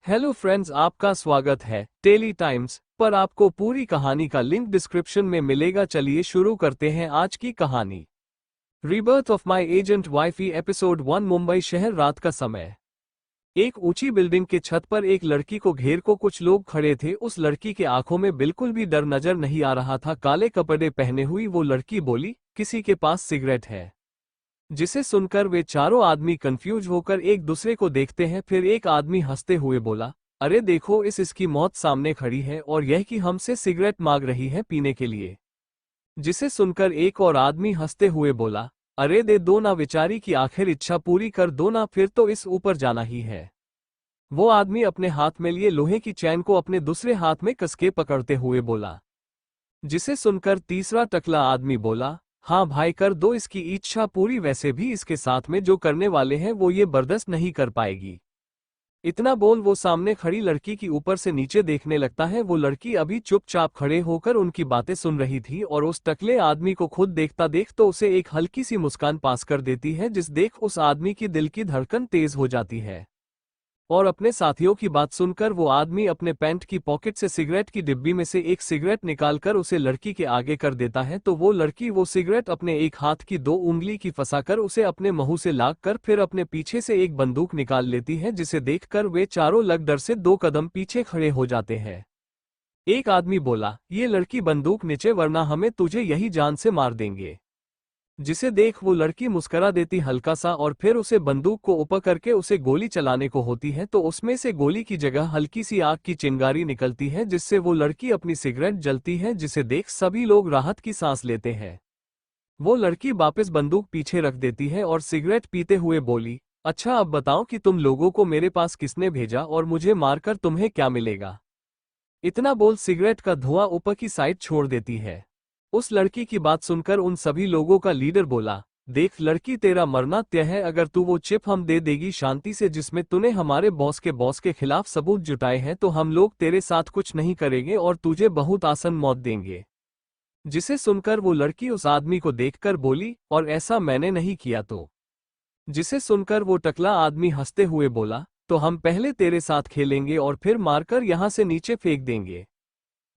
Hello friends, आपका स्वागत है टेली टाइम्स पर। आपको पूरी कहानी का लिंक डिस्क्रिप्शन में मिलेगा। चलिए शुरू करते हैं आज की कहानी। Rebirth of my agent wifey episode 1। Mumbai शहर, रात का समय। एक ऊंची बिल्डिंग के छत पर एक लड़की को घेर को कुछ लोग खड़े थे। उस लड़की के आंखों में बिल्कुल भी डर नजर नहीं आ रहा था। काले कपड़े पहने हुई वो लड़की बोली, किसी के पास सिगरेट है? जिसे सुनकर वे चारों आदमी कंफ्यूज होकर एक दूसरे को देखते हैं। फिर एक आदमी हंसते हुए बोला, अरे देखो, इसकी मौत सामने खड़ी है और यह कि हमसे सिगरेट मांग रही है पीने के लिए। जिसे सुनकर एक और आदमी हंसते हुए बोला, अरे दे दो ना, बेचारी की आखिर इच्छा पूरी कर दो ना, फिर तो इस ऊपर जाना ही है। वो आदमी अपने हाथ में लिए लोहे की चैन को अपने दूसरे हाथ में कसके पकड़ते हुए बोला। जिसे सुनकर तीसरा टकला आदमी बोला, हाँ भाई, कर दो इसकी इच्छा पूरी, वैसे भी इसके साथ में जो करने वाले हैं वो ये बर्दाश्त नहीं कर पाएगी। इतना बोल वो सामने खड़ी लड़की की ऊपर से नीचे देखने लगता है। वो लड़की अभी चुपचाप खड़े होकर उनकी बातें सुन रही थी और उस टकले आदमी को खुद देखता देख तो उसे एक हल्की सी मुस्कान पास कर देती है, जिस देख उस आदमी की दिल की धड़कन तेज हो जाती है। और अपने साथियों की बात सुनकर वो आदमी अपने पैंट की पॉकेट से सिगरेट की डिब्बी में से एक सिगरेट निकालकर उसे लड़की के आगे कर देता है। तो वो लड़की वो सिगरेट अपने एक हाथ की दो उंगली की फंसाकर उसे अपने मुंह से लाग कर फिर अपने पीछे से एक बंदूक निकाल लेती है, जिसे देखकर वे चारों लग डर से 2 कदम पीछे खड़े हो जाते हैं। एक आदमी बोला, ये लड़की बंदूक नीचे, वरना हमें तुझे यही जान से मार देंगे। जिसे देख वो लड़की मुस्करा देती हल्का सा और फिर उसे बंदूक को ऊपर करके उसे गोली चलाने को होती है। तो उसमें से गोली की जगह हल्की सी आग की चिंगारी निकलती है, जिससे वो लड़की अपनी सिगरेट जलती है, जिसे देख सभी लोग राहत की सांस लेते हैं। वो लड़की वापस बंदूक पीछे रख देती है और सिगरेट पीते हुए बोली, अच्छा अब बताओ कि तुम लोगों को मेरे पास किसने भेजा और मुझे मारकर तुम्हें क्या मिलेगा? इतना बोल सिगरेट का धुआं ऊपर की साइड छोड़ देती है। उस लड़की की बात सुनकर उन सभी लोगों का लीडर बोला, देख लड़की, तेरा मरना तय है। अगर तू वो चिप हम दे देगी शांति से जिसमें तूने हमारे बॉस के खिलाफ सबूत जुटाए हैं, तो हम लोग तेरे साथ कुछ नहीं करेंगे और तुझे बहुत आसान मौत देंगे। जिसे सुनकर वो लड़की उस आदमी को देखकर बोली, और ऐसा मैंने नहीं किया तो? जिसे सुनकर वो टकला आदमी हंसते हुए बोला, तो हम पहले तेरे साथ खेलेंगे और फिर मारकर यहां से नीचे फेंक देंगे।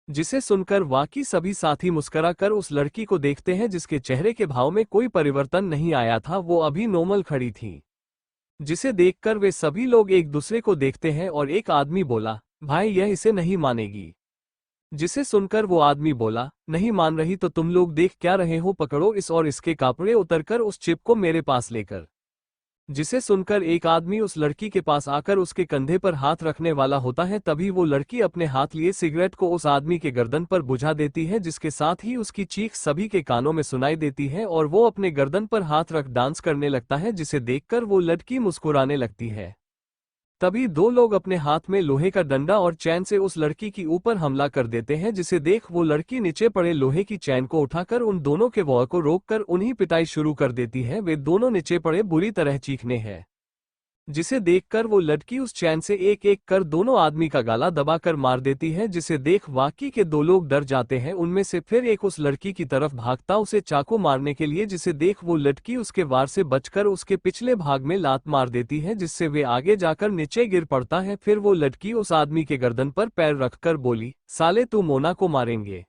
जिसे सुनकर वाकई सभी साथी मुस्कुरा कर उस लड़की को देखते हैं, जिसके चेहरे के भाव में कोई परिवर्तन नहीं आया था, वो अभी नॉर्मल खड़ी थी। जिसे देखकर वे सभी लोग एक दूसरे को देखते हैं और एक आदमी बोला, भाई यह इसे नहीं मानेगी। जिसे सुनकर वो आदमी बोला, नहीं मान रही तो तुम लोग देख क्या रहे हो, पकड़ो इस और इसके कपड़े उतरकर उस चिप को मेरे पास लेकर। जिसे सुनकर एक आदमी उस लड़की के पास आकर उसके कंधे पर हाथ रखने वाला होता है, तभी वो लड़की अपने हाथ लिए सिगरेट को उस आदमी के गर्दन पर बुझा देती है, जिसके साथ ही उसकी चीख सभी के कानों में सुनाई देती है और वो अपने गर्दन पर हाथ रख डांस करने लगता है, जिसे देखकर वो लड़की मुस्कुराने लगती है। तभी 2 लोग अपने हाथ में लोहे का डंडा और चैन से उस लड़की की ऊपर हमला कर देते हैं, जिसे देख वो लड़की नीचे पड़े लोहे की चैन को उठाकर उन दोनों के वॉर को रोककर उन्हीं पिटाई शुरू कर देती है। वे दोनों नीचे पड़े बुरी तरह चीखने हैं। जिसे देखकर वो लड़की उस चैन से एक एक कर दोनों आदमी का गला दबाकर मार देती है, जिसे देख वाकई के 2 लोग डर जाते हैं। उनमें से फिर एक उस लड़की की तरफ भागता उसे चाकू मारने के लिए, जिसे देख वो लड़की उसके वार से बचकर उसके पिछले भाग में लात मार देती है, जिससे वे आगे जाकर नीचे गिर पड़ता है। फिर वो लड़की उस आदमी के गर्दन पर पैर रखकर बोली, साले तू मोना को मारेंगे।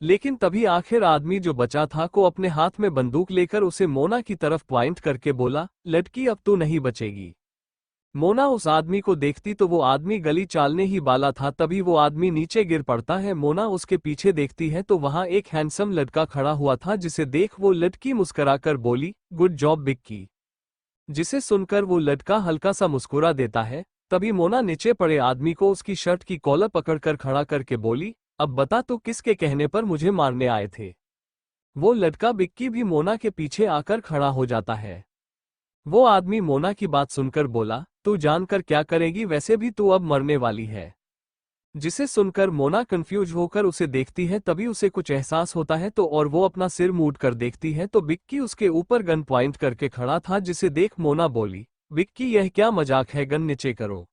लेकिन तभी आखिर आदमी जो बचा था को अपने हाथ में बंदूक लेकर उसे मोना की तरफ पॉइंट करके बोला, लड़की अब तू नहीं बचेगी। मोना उस आदमी को देखती तो वो आदमी गली चालने ही वाला था, तभी वो आदमी नीचे गिर पड़ता है। मोना उसके पीछे देखती है तो वहां एक हैंडसम लड़का खड़ा हुआ था, जिसे देख वो लड़की मुस्कुराकर बोली, गुड जॉब बिक्की। जिसे सुनकर वो लड़का हल्का सा मुस्कुरा देता है। तभी मोना नीचे पड़े आदमी को उसकी शर्ट की कॉलर पकड़कर खड़ा करके बोली, अब बता तू किसके कहने पर मुझे मारने आए थे? वो लड़का बिक्की भी मोना के पीछे आकर खड़ा हो जाता है। वो आदमी मोना की बात सुनकर बोला, तू जानकर क्या करेगी, वैसे भी तू अब मरने वाली है। जिसे सुनकर मोना कंफ्यूज होकर उसे देखती है, तभी उसे कुछ एहसास होता है तो और वो अपना सिर मूड कर देखती है तो बिक्की उसके ऊपर गन पॉइंट करके खड़ा था। जिसे देख मोना बोली, बिक्की यह क्या मजाक है, गन नीचे करो।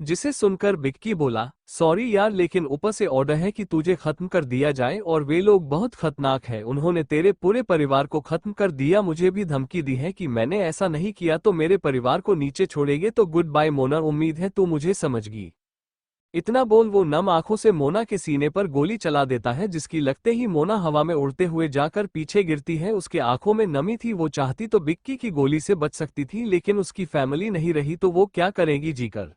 जिसे सुनकर बिक्की बोला, सॉरी यार लेकिन ऊपर से ऑर्डर है कि तुझे खत्म कर दिया जाए और वे लोग बहुत खतरनाक है, उन्होंने तेरे पूरे परिवार को खत्म कर दिया, मुझे भी धमकी दी है कि मैंने ऐसा नहीं किया तो मेरे परिवार को नीचे छोड़ेंगे, तो गुड बाय मोना, उम्मीद है तू मुझे समझगी। इतना बोल वो नम आंखों से मोना के सीने पर गोली चला देता है, जिसकी लगते ही मोना हवा में उड़ते हुए जाकर पीछे गिरती है। उसके आंखों में नमी थी, वो चाहती तो बिक्की की गोली से बच सकती थी, लेकिन उसकी फैमिली नहीं रही तो वो क्या करेगी जीकर।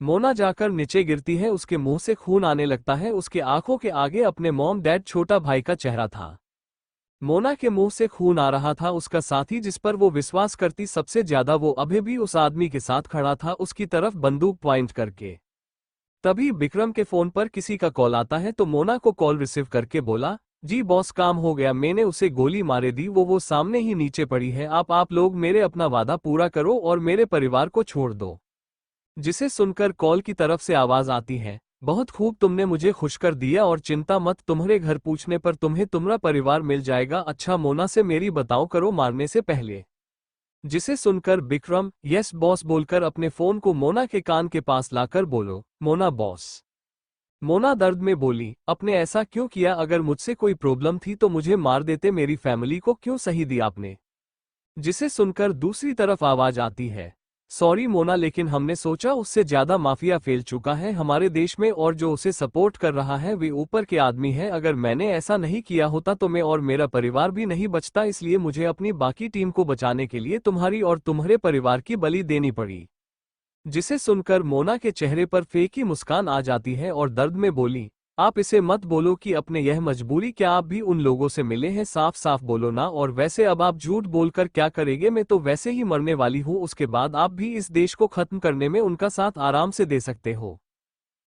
मोना जाकर नीचे गिरती है, उसके मुंह से खून आने लगता है, उसके आंखों के आगे अपने मॉम डैड छोटा भाई का चेहरा था। मोना के मुंह से खून आ रहा था, उसका साथी जिस पर वो विश्वास करती सबसे ज्यादा वो अभी भी उस आदमी के साथ खड़ा था, उसकी तरफ बंदूक पॉइंट करके। तभी विक्रम के फोन पर किसी का कॉल आता है तो मोना को कॉल रिसीव करके बोला, जी बॉस काम हो गया, मैंने उसे गोली मारे दी, वो सामने ही नीचे पड़ी है, आप लोग मेरे अपना वादा पूरा करो और मेरे परिवार को छोड़ दो। जिसे सुनकर कॉल की तरफ से आवाज आती है, बहुत खूब तुमने मुझे खुश कर दिया और चिंता मत, तुम्हारे घर पूछने पर तुम्हें तुम्हारा परिवार मिल जाएगा। अच्छा मोना से मेरी बताओ करो मारने से पहले। जिसे सुनकर विक्रम यस बॉस बोलकर अपने फोन को मोना के कान के पास लाकर बोलो, मोना बॉस। मोना दर्द में बोली, आपने ऐसा क्यों किया, अगर मुझसे कोई प्रॉब्लम थी तो मुझे मार देते, मेरी फैमिली को क्यों सही दिया आपने। जिसे सुनकर दूसरी तरफ आवाज आती है, सॉरी मोना लेकिन हमने सोचा उससे ज्यादा माफिया फैल चुका है हमारे देश में और जो उसे सपोर्ट कर रहा है वे ऊपर के आदमी है, अगर मैंने ऐसा नहीं किया होता तो मैं और मेरा परिवार भी नहीं बचता, इसलिए मुझे अपनी बाकी टीम को बचाने के लिए तुम्हारी और तुम्हारे परिवार की बलि देनी पड़ी। जिसे सुनकर मोना के चेहरे पर फेंकी मुस्कान आ जाती है और दर्द में बोली, आप इसे मत बोलो कि अपने यह मजबूरी, क्या आप भी उन लोगों से मिले हैं, साफ साफ बोलो ना, और वैसे अब आप झूठ बोलकर क्या करेंगे, मैं तो वैसे ही मरने वाली हूँ, उसके बाद आप भी इस देश को खत्म करने में उनका साथ आराम से दे सकते हो।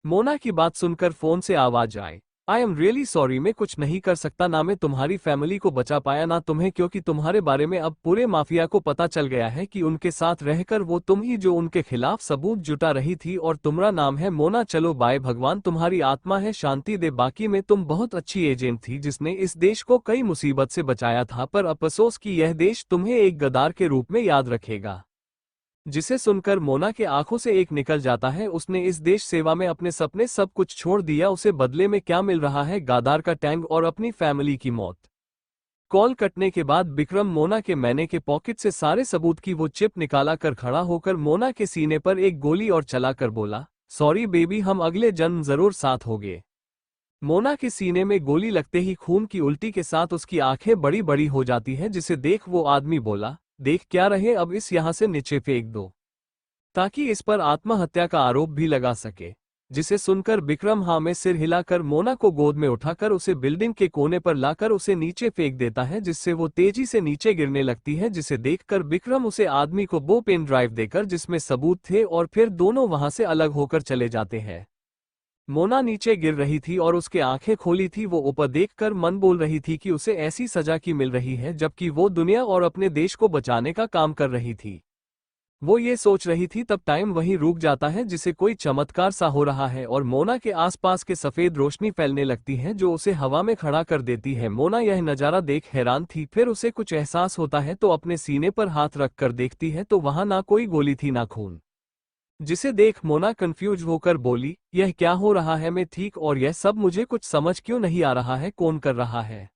मोना की बात सुनकर फोन से आवाज आए, आई एम रियली सॉरी, मैं कुछ नहीं कर सकता, ना मैं तुम्हारी फैमिली को बचा पाया ना तुम्हें, क्योंकि तुम्हारे बारे में अब पूरे माफिया को पता चल गया है कि उनके साथ रहकर वो तुम ही जो उनके खिलाफ सबूत जुटा रही थी, और तुम्हारा नाम है मोना, चलो बाय, भगवान तुम्हारी आत्मा है शांति दे, बाकी में तुम बहुत अच्छी एजेंट थी जिसने इस देश को कई मुसीबत से बचाया था, पर अफसोस कि यह देश तुम्हें एक गद्दार के रूप में याद रखेगा। जिसे सुनकर मोना के आंखों से एक निकल जाता है, उसने इस देश सेवा में अपने सपने सब कुछ छोड़ दिया, उसे बदले में क्या मिल रहा है, गादार का टैंक और अपनी फैमिली की मौत। कॉल कटने के बाद विक्रम मोना के मैने के पॉकेट से सारे सबूत की वो चिप निकाला कर खड़ा होकर मोना के सीने पर एक गोली और चलाकर बोला, सॉरी बेबी, हम अगले जन्म जरूर साथ होंगे। मोना के सीने में गोली लगते ही खून की उल्टी के साथ उसकी आंखें बड़ी बड़ी हो जाती है, जिसे देख वो आदमी बोला, देख क्या रहे, अब इस यहां से नीचे फेंक दो ताकि इस पर आत्महत्या का आरोप भी लगा सके। जिसे सुनकर विक्रम हाँ में सिर हिलाकर मोना को गोद में उठाकर उसे बिल्डिंग के कोने पर लाकर उसे नीचे फेंक देता है, जिससे वो तेजी से नीचे गिरने लगती है। जिसे देखकर विक्रम उसे आदमी को वो पेन ड्राइव देकर जिसमें सबूत थे और फिर दोनों वहां से अलग होकर चले जाते हैं। मोना नीचे गिर रही थी और उसके आंखें खोली थी, वो ऊपर देखकर मन बोल रही थी कि उसे ऐसी सजा की मिल रही है जबकि वो दुनिया और अपने देश को बचाने का काम कर रही थी। वो ये सोच रही थी तब टाइम वहीं रुक जाता है, जिसे कोई चमत्कार सा हो रहा है और मोना के आसपास के सफेद रोशनी फैलने लगती है जो उसे हवा में खड़ा कर देती है। मोना यह नजारा देख हैरान थी, फिर उसे कुछ एहसास होता है तो अपने सीने पर हाथ रख कर देखती है तो वहां ना कोई गोली थी ना खून। जिसे देख मोना कंफ्यूज होकर बोली, यह क्या हो रहा है, मैं ठीक और यह सब मुझे कुछ समझ क्यों नहीं आ रहा है, कौन कर रहा है।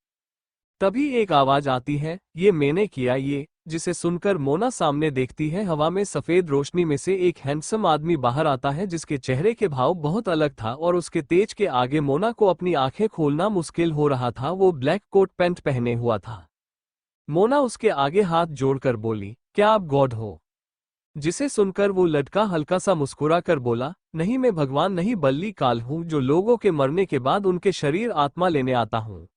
तभी एक आवाज आती है, ये मैंने किया ये। जिसे सुनकर मोना सामने देखती है, हवा में सफेद रोशनी में से एक हैंडसम आदमी बाहर आता है जिसके चेहरे के भाव बहुत अलग था और उसके तेज के आगे मोना को अपनी आंखें खोलना मुश्किल हो रहा था। वो ब्लैक कोट पैंट पहने हुआ था। मोना उसके आगे हाथ जोड़कर बोली, क्या आप गॉड हो। जिसे सुनकर वो लड़का हल्का सा मुस्कुरा कर बोला, नहीं मैं भगवान नहीं बल्कि काल हूँ जो लोगों के मरने के बाद उनके शरीर आत्मा लेने आता हूँ।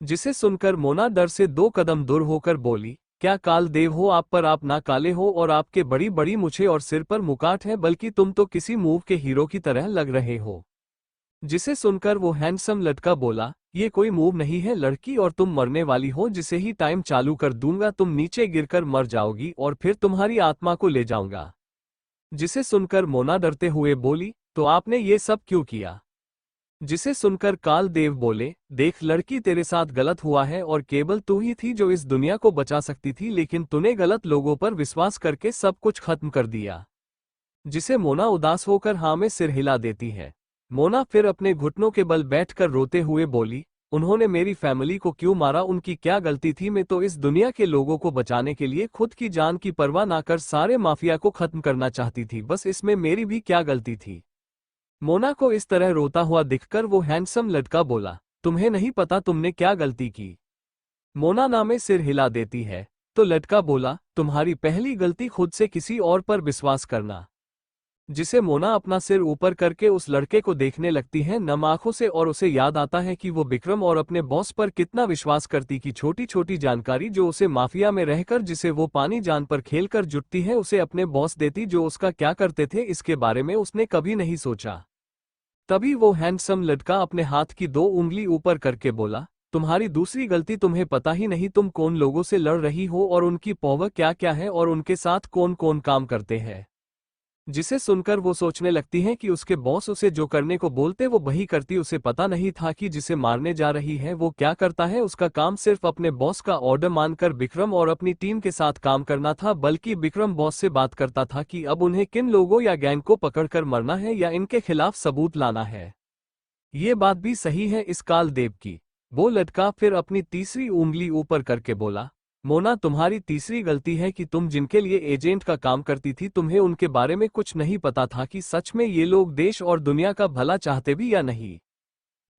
जिसे सुनकर मोना डर से 2 कदम दूर होकर बोली, क्या काल देव हो आप, पर आप ना काले हो और आपके बड़ी बड़ी मूंछें और सिर पर मुकाट है, बल्कि तुम तो किसी मूव के हीरो की तरह लग रहे हो। जिसे सुनकर वो हैंडसम लड़का बोला, ये कोई मूव नहीं है लड़की, और तुम मरने वाली हो, जिसे ही टाइम चालू कर दूंगा तुम नीचे गिरकर मर जाओगी और फिर तुम्हारी आत्मा को ले जाऊंगा। जिसे सुनकर मोना डरते हुए बोली, तो आपने ये सब क्यों किया। जिसे सुनकर काल देव बोले, देख लड़की तेरे साथ गलत हुआ है और केवल तू ही थी जो इस दुनिया को बचा सकती थी, लेकिन तूने गलत लोगों पर विश्वास करके सब कुछ खत्म कर दिया। जिसे मोना उदास होकर हाँ में सिर हिला देती है। मोना फिर अपने घुटनों के बल बैठकर रोते हुए बोली, उन्होंने मेरी फैमिली को क्यों मारा, उनकी क्या गलती थी? मैं तो इस दुनिया के लोगों को बचाने के लिए खुद की जान की परवाह ना कर सारे माफिया को खत्म करना चाहती थी, बस इसमें मेरी भी क्या गलती थी? मोना को इस तरह रोता हुआ दिखकर वो हैंडसम लड़का बोला, तुम्हें नहीं पता तुमने क्या गलती की? मोना ना में सिर हिला देती है। तो लड़का बोला, तुम्हारी पहली गलती खुद से किसी और पर विश्वास करना। जिसे मोना अपना सिर ऊपर करके उस लड़के को देखने लगती है नम आंखों से, और उसे याद आता है कि वो विक्रम और अपने बॉस पर कितना विश्वास करती कि छोटी छोटी जानकारी जो उसे माफिया में रहकर जिसे वो पानी जान पर खेलकर जुटती है उसे अपने बॉस देती, जो उसका क्या करते थे इसके बारे में उसने कभी नहीं सोचा। तभी वो हैंडसम लड़का अपने हाथ की 2 उंगली ऊपर करके बोला, तुम्हारी दूसरी गलती, तुम्हें पता ही नहीं तुम कौन लोगों से लड़ रही हो और उनकी पॉवर क्या क्या है और उनके साथ कौन कौन काम करते हैं। जिसे सुनकर वो सोचने लगती है कि उसके बॉस उसे जो करने को बोलते वो वही करती। उसे पता नहीं था कि जिसे मारने जा रही है वो क्या करता है। उसका काम सिर्फ अपने बॉस का ऑर्डर मानकर विक्रम और अपनी टीम के साथ काम करना था, बल्कि विक्रम बॉस से बात करता था कि अब उन्हें किन लोगों या गैंग को पकड़कर मरना है या इनके खिलाफ सबूत लाना है। ये बात भी सही है इस कालदेव की। वो लड़का फिर अपनी तीसरी उंगली ऊपर करके बोला, मोना तुम्हारी तीसरी गलती है कि तुम जिनके लिए एजेंट का काम करती थी तुम्हें उनके बारे में कुछ नहीं पता था कि सच में ये लोग देश और दुनिया का भला चाहते भी या नहीं।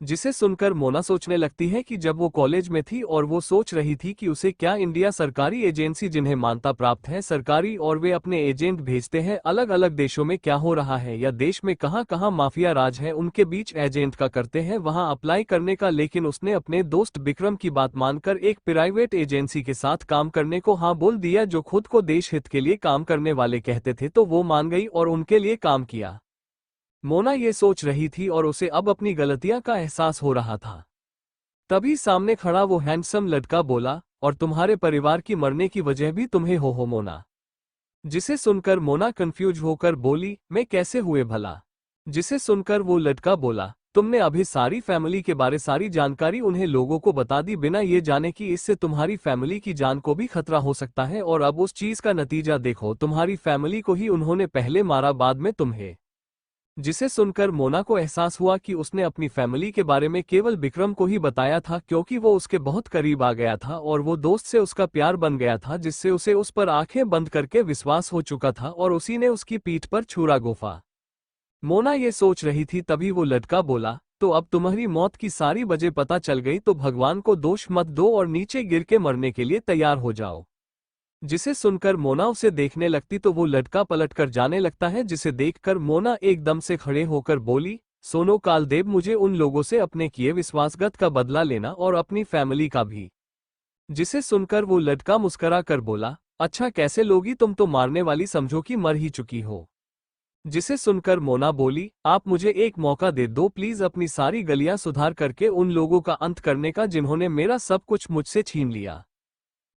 जिसे सुनकर मोना सोचने लगती है कि जब वो कॉलेज में थी और वो सोच रही थी कि उसे क्या इंडिया सरकारी एजेंसी जिन्हें मान्यता प्राप्त है सरकारी और वे अपने एजेंट भेजते हैं अलग अलग देशों में क्या हो रहा है या देश में कहां कहां माफिया राज है उनके बीच एजेंट का करते हैं वहां अप्लाई करने का, लेकिन उसने अपने दोस्त विक्रम की बात मानकर एक प्राइवेट एजेंसी के साथ काम करने को हाँ बोल दिया जो खुद को देश हित के लिए काम करने वाले कहते थे, तो वो मान गई और उनके लिए काम किया। मोना ये सोच रही थी और उसे अब अपनी गलतियां का एहसास हो रहा था। तभी सामने खड़ा वो हैंडसम लड़का बोला, और तुम्हारे परिवार की मरने की वजह भी तुम्हें हो मोना। जिसे सुनकर मोना कंफ्यूज होकर बोली, मैं कैसे हुए भला? जिसे सुनकर वो लड़का बोला, तुमने अभी सारी फैमिली के बारे सारी जानकारी उन्हें लोगों को बता दी बिना ये जाने कि इससे तुम्हारी फैमिली की जान को भी खतरा हो सकता है, और अब उस चीज का नतीजा देखो, तुम्हारी फैमिली को ही उन्होंने पहले मारा बाद में तुम्हें। जिसे सुनकर मोना को एहसास हुआ कि उसने अपनी फैमिली के बारे में केवल विक्रम को ही बताया था क्योंकि वो उसके बहुत करीब आ गया था और वो दोस्त से उसका प्यार बन गया था, जिससे उसे उस पर आंखें बंद करके विश्वास हो चुका था और उसी ने उसकी पीठ पर छुरा गोफा। मोना ये सोच रही थी तभी वो लड़का बोला, तो अब तुम्हारी मौत की सारी वजह पता चल गई तो भगवान को दोष मत दो और नीचे गिर के मरने के लिए तैयार हो जाओ। जिसे सुनकर मोना उसे देखने लगती तो वो लड़का पलटकर जाने लगता है, जिसे देखकर मोना एकदम से खड़े होकर बोली, सोनो कालदेव, मुझे उन लोगों से अपने किए विश्वासघात का बदला लेना और अपनी फैमिली का भी। जिसे सुनकर वो लड़का मुस्करा कर बोला, अच्छा कैसे लोगी, तुम तो मारने वाली समझो कि मर ही चुकी हो। जिसे सुनकर मोना बोली, आप मुझे एक मौका दे दो प्लीज, अपनी सारी गलियां सुधार करके उन लोगों का अंत करने का जिन्होंने मेरा सब कुछ मुझसे छीन लिया।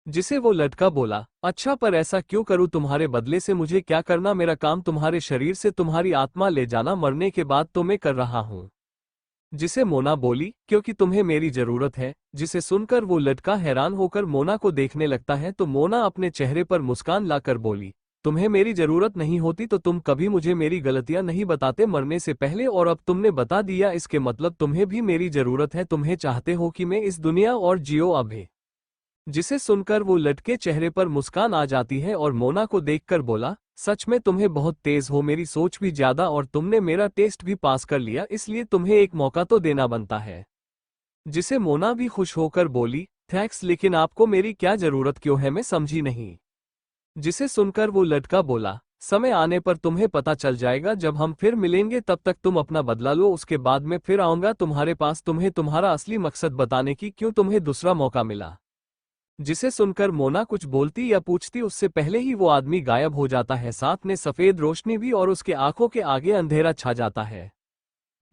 जिसे वो लड़का बोला, अच्छा पर ऐसा क्यों करूं, तुम्हारे बदले से मुझे क्या करना, मेरा काम तुम्हारे शरीर से तुम्हारी आत्मा ले जाना, मरने के बाद तो मैं कर रहा हूं। जिसे मोना बोली, क्योंकि तुम्हें मेरी जरूरत है। जिसे सुनकर वो लड़का हैरान होकर मोना को देखने लगता है तो मोना अपने चेहरे पर मुस्कान लाकर बोली, तुम्हें मेरी जरूरत नहीं होती तो तुम कभी मुझे मेरी गलतियां नहीं बताते मरने से पहले, और अब तुमने बता दिया इसके मतलब तुम्हें भी मेरी जरूरत है, तुम्हें चाहते हो कि मैं इस दुनिया और जियो अभी। जिसे सुनकर वो लड़के चेहरे पर मुस्कान आ जाती है और मोना को देखकर बोला, सच में तुम्हें बहुत तेज हो, मेरी सोच भी ज्यादा, और तुमने मेरा टेस्ट भी पास कर लिया, इसलिए तुम्हें एक मौका तो देना बनता है। जिसे मोना भी खुश होकर बोली, थैंक्स, लेकिन आपको मेरी क्या जरूरत क्यों है, मैं समझी नहीं। जिसे सुनकर वो लड़का बोला, समय आने पर तुम्हें पता चल जाएगा, जब हम फिर मिलेंगे तब तक तुम अपना बदला लो, उसके बाद मैं फिर आऊंगा तुम्हारे पास तुम्हें तुम्हारा असली मकसद बताने की, क्यों तुम्हें दूसरा मौका मिला। जिसे सुनकर मोना कुछ बोलती या पूछती उससे पहले ही वो आदमी गायब हो जाता है, साथ में सफेद रोशनी भी, और उसके आंखों के आगे अंधेरा छा जाता है।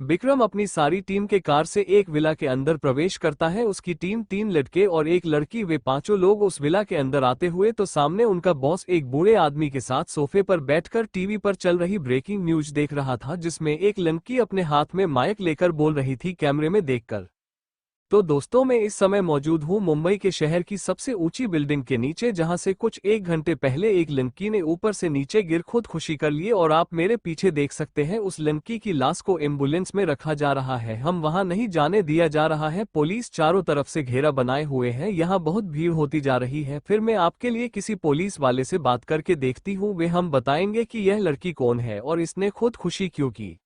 विक्रम अपनी सारी टीम के कार से एक विला के अंदर प्रवेश करता है, उसकी टीम 3 लड़के और एक लड़की, वे पांचों लोग उस विला के अंदर आते हुए तो सामने उनका बॉस एक बूढ़े आदमी के साथ सोफे पर बैठकर टीवी पर चल रही ब्रेकिंग न्यूज देख रहा था, जिसमें एक लड़की अपने हाथ में माइक लेकर बोल रही थी कैमरे में देखकर। तो दोस्तों, मैं इस समय मौजूद हूँ मुंबई के शहर की सबसे ऊंची बिल्डिंग के नीचे, जहां से कुछ एक घंटे पहले एक लड़की ने ऊपर से नीचे गिर खुदकुशी कर ली और आप मेरे पीछे देख सकते हैं उस लड़की की लाश को एम्बुलेंस में रखा जा रहा है। हम वहां नहीं जाने दिया जा रहा है। पुलिस चारों तरफ से घेरा बनाए हुए है। यहाँ बहुत भीड़ होती जा रही है। फिर मैं आपके लिए किसी पुलिस वाले से बात करके देखती हूँ, वे हम बताएंगे कि यह लड़की कौन है और इसने खुदकुशी क्यों की।